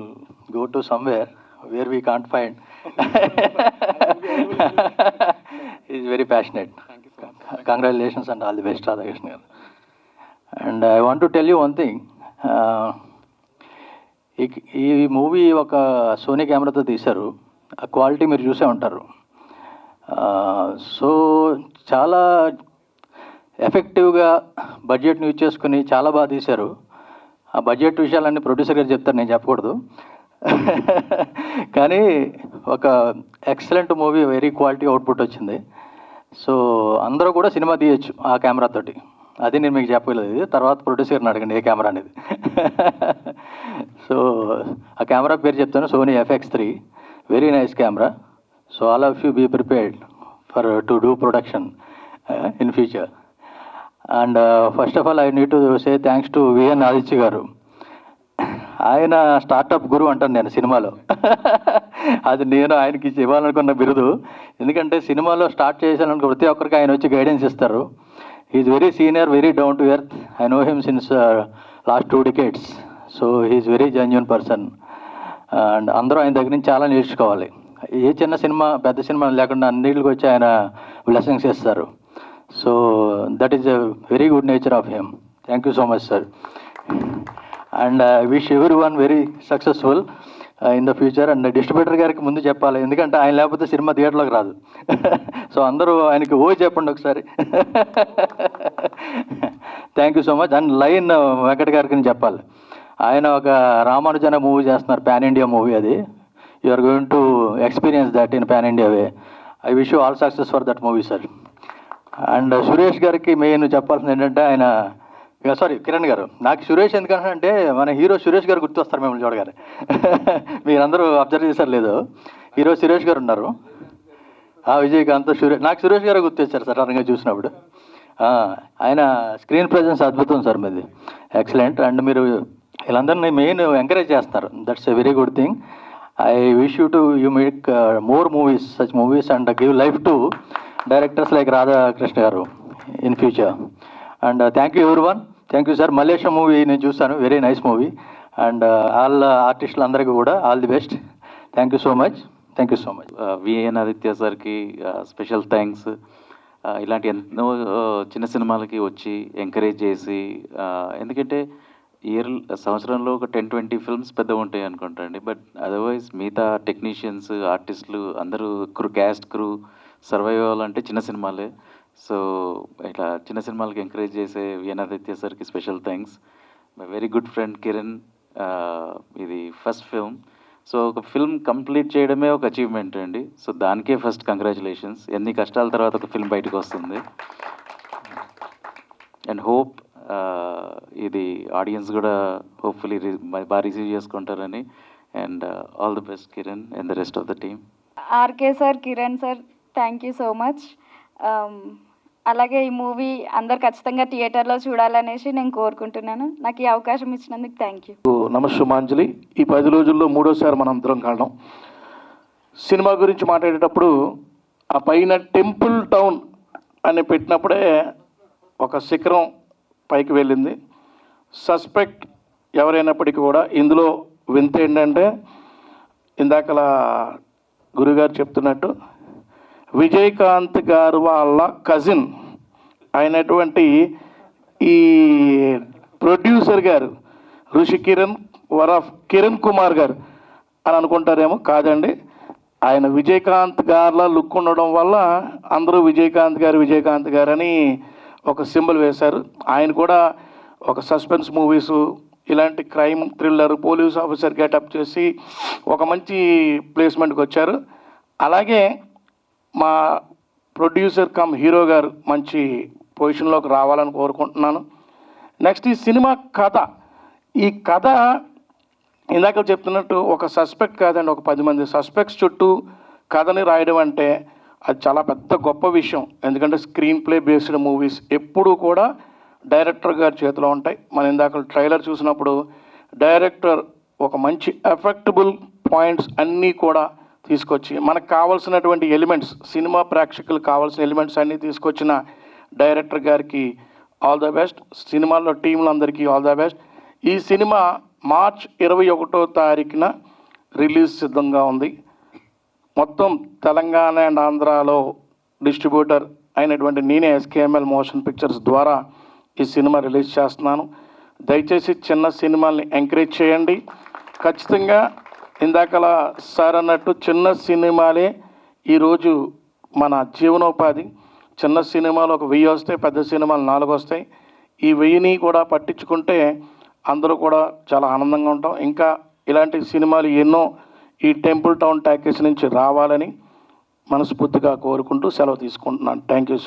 go to somewhere where we can't find. Is very passionate. Congratulations and all the best, Radhakrishna garu. And I want to tell you one thing. ఈ movie ఒక Sony కెమెరాతో తీశారు. ఆ quality మీరు చూసే ఉంటారు. So చాలా ఎఫెక్టివ్గా బడ్జెట్ని యూజ్ చేసుకుని చాలా బాగా తీశారు. ఆ బడ్జెట్ విషయాలన్నీ ప్రొడ్యూసర్ గారు చెప్తారు, నేను చెప్పకూడదు. కానీ ఒక excellent movie, very quality output వచ్చింది. సో అందరూ కూడా సినిమా తీయచ్చు ఆ కెమెరాతోటి. అది నేను మీకు చెప్పలేదు, ఇది తర్వాత ప్రొడ్యూసర్ని అడగండి ఏ కెమెరా అనేది. సో ఆ కెమెరా పేరు చెప్తాను, Sony FX3. Very nice camera. So all of you be prepared for to do production in future. And first of all I need to say thanks to VN Aditya garu. ఆయన స్టార్టప్ గురు అంటాను నేను సినిమాలో. అది నేను ఆయనకి ఇవ్వాలనుకున్న బిరుదు. ఎందుకంటే సినిమాలో స్టార్ట్ చేశాను ప్రతి ఒక్కరికి ఆయన వచ్చి గైడెన్స్ ఇస్తారు. Is very senior, very down to earth. I know him since last 2 decades. So he's very genuine person. And అందరూ ఆయన దగ్గర నుంచి చాలా నేర్చుకోవాలి. ఏ చిన్న సినిమా పెద్ద సినిమా లేకుండా అన్నిటికి వచ్చి ఆయన బ్లెస్సింగ్స్ ఇస్తారు. So that is a very good nature of him. Thank you so much sir. And I wish every one very successful in the future. And distributor గారికి ముందు చెప్పాలి, ఎందుకంటే ఆయన లేకపోతే సినిమా థియేటర్లోకి రాదు. సో అందరూ ఆయనకి ఓ చెప్పండి ఒకసారి. Thank you so much. And లైన్ వెంకట గారికి చెప్పాలి, ఆయన ఒక రామానుజన మూవీ చేస్తున్నారు, పాన్ ఇండియా మూవీ. అది you are going to experience that in pan India way. I wish you all success for that movie sir. And Suresh గారికి మెయిన్ చెప్పాల్సింది ఏంటంటే, ఆయన సారీ కిరణ్ గారు, నాకు సురేష్ ఎందుకంటే మన హీరో సురేష్ గారు గుర్తొస్తారు మిమ్మల్ని చూడగానే. మీరందరూ అబ్జర్వ్ చేశారు లేదు, హీరో సురేష్ గారు ఉన్నారు. విజయకాంత్ సురేష్, నాకు సురేష్ గారు గుర్తొచ్చారు సార్ అరంగా చూసినప్పుడు. ఆయన స్క్రీన్ ప్రెజెన్స్ అద్భుతం సార్ మీది, ఎక్సలెంట్. అండ్ మీరు వీళ్ళందరినీ మెయిన్ ఎంకరేజ్ చేస్తారు, that's a very good thing. I wish you to you make more movies, such movies, and give life to directors like Radhakrishna garu in future. And thank you every one. Thank you sir. Malaysia movie నేను చూస్తాను, very nice movie. And all ఆర్టిస్టులు అందరికీ కూడా all the best. Thank you so much. Thank you so much. VN Aditya సార్కి special thanks. ఇలాంటి ఎన్నో చిన్న సినిమాలకి వచ్చి ఎంకరేజ్ చేసి, ఎందుకంటే సంవత్సరంలో ఒక 10-20 ఫిల్మ్స్ పెద్దగా ఉంటాయి అనుకుంటా అండి. బట్ అదర్వైజ్ మిగతా టెక్నీషియన్స్, ఆర్టిస్టులు అందరూ క్యాస్ట్ క్రూ సర్వైవ్ అవ్వాలంటే చిన్న సినిమాలే. సో ఇట్లా చిన్న సినిమాలకి ఎంకరేజ్ చేసే విఎన్ ఆదిత్య సార్కి special thanks. My very good friend Kiran, ఇది ఫస్ట్ ఫిల్మ్. సో ఒక ఫిల్మ్ కంప్లీట్ చేయడమే ఒక అచీవ్మెంట్ అండి. సో దానికే ఫస్ట్ కంగ్రాచులేషన్స్. ఎన్ని కష్టాల తర్వాత ఒక ఫిల్మ్ బయటకు వస్తుంది. అండ్ హోప్ ఇది ఆడియన్స్ కూడా హోప్ఫుల్లీ బాగా రిసీవ్ చేసుకుంటారని. And all the best Kiran and the rest of the team. RK sir, Kiran sir, thank you so much. అలాగే ఈ మూవీ అందరు ఖచ్చితంగా థియేటర్లో చూడాలనేసి నేను కోరుకుంటున్నాను. నాకు ఈ అవకాశం ఇచ్చినందుకు థ్యాంక్ యూ. నమస్సుమాంజలి. ఈ 10 రోజుల్లో 3వసారి మనం అందరం కలడం. సినిమా గురించి మాట్లాడేటప్పుడు ఆ పైన టెంపుల్ టౌన్ అని పెట్టినప్పుడే ఒక శిఖరం పైకి వెళ్ళింది. సస్పెక్ట్ ఎవరైనప్పటికీ కూడా ఇందులో వింత ఏంటంటే, ఇందాకలా గురుగారు చెప్తున్నట్టు విజయకాంత్ గారు వాళ్ళ కజిన్ అయినటువంటి ఈ ప్రొడ్యూసర్ గారు ఋషి కిరణ్ వరఫ్ కిరణ్ కుమార్ గారు అని అనుకుంటారేమో. కాదండి, ఆయన విజయకాంత్ గారిలా లుక్ ఉండడం వల్ల అందరూ విజయకాంత్ గారు అని ఒక సింబల్ వేశారు. ఆయన కూడా ఒక సస్పెన్స్ మూవీసు, ఇలాంటి crime thriller, police officer getup చేసి ఒక మంచి ప్లేస్మెంట్కి వచ్చారు. అలాగే మా ప్రొడ్యూసర్ కమ్ హీరో గారు మంచి పొజిషన్లోకి రావాలని కోరుకుంటున్నాను. నెక్స్ట్ ఈ సినిమా కథ, ఈ కథ ఇందాక చెప్తున్నట్టు ఒక సస్పెక్ట్ కాదండి, ఒక 10 మంది సస్పెక్ట్స్ చుట్టూ కథని రాయడం అంటే అది చాలా పెద్ద గొప్ప విషయం. ఎందుకంటే స్క్రీన్ ప్లే బేస్డ్ మూవీస్ ఎప్పుడూ కూడా డైరెక్టర్ గారి చేతిలో ఉంటాయి. మనం ఇందాక ట్రైలర్ చూసినప్పుడు డైరెక్టర్ ఒక మంచి ఎఫెక్టబుల్ పాయింట్స్ అన్నీ కూడా తీసుకొచ్చి మనకు కావాల్సినటువంటి ఎలిమెంట్స్, సినిమా ప్రేక్షకులకు కావాల్సిన ఎలిమెంట్స్ అన్నీ తీసుకొచ్చిన డైరెక్టర్ గారికి ఆల్ ద బెస్ట్. సినిమాల్లో టీంలందరికీ ఆల్ ద బెస్ట్. ఈ సినిమా మార్చ్ 21వ తారీఖున రిలీజ్ సిద్ధంగా ఉంది. మొత్తం తెలంగాణ అండ్ ఆంధ్రాలో డిస్ట్రిబ్యూటర్ అయినటువంటి నేనే ఎస్కేఎంఎల్ మోషన్ పిక్చర్స్ ద్వారా ఈ సినిమా రిలీజ్ చేస్తున్నాను. దయచేసి చిన్న సినిమాల్ని ఎంకరేజ్ చేయండి. ఖచ్చితంగా ఇందాకలా సార్ అన్నట్టు చిన్న సినిమాలే ఈరోజు మన జీవనోపాధి. చిన్న సినిమాలు ఒక 1000 వస్తాయి, పెద్ద సినిమాలు 4 వస్తాయి. ఈ 1000ని కూడా పట్టించుకుంటే అందరూ కూడా చాలా ఆనందంగా ఉంటాం. ఇంకా ఇలాంటి సినిమాలు ఎన్నో ఈ టెంపుల్ టౌన్ టాకీస్ నుంచి రావాలని మనస్ఫూర్తిగా కోరుకుంటూ సెలవు తీసుకుంటున్నాను. Thank you.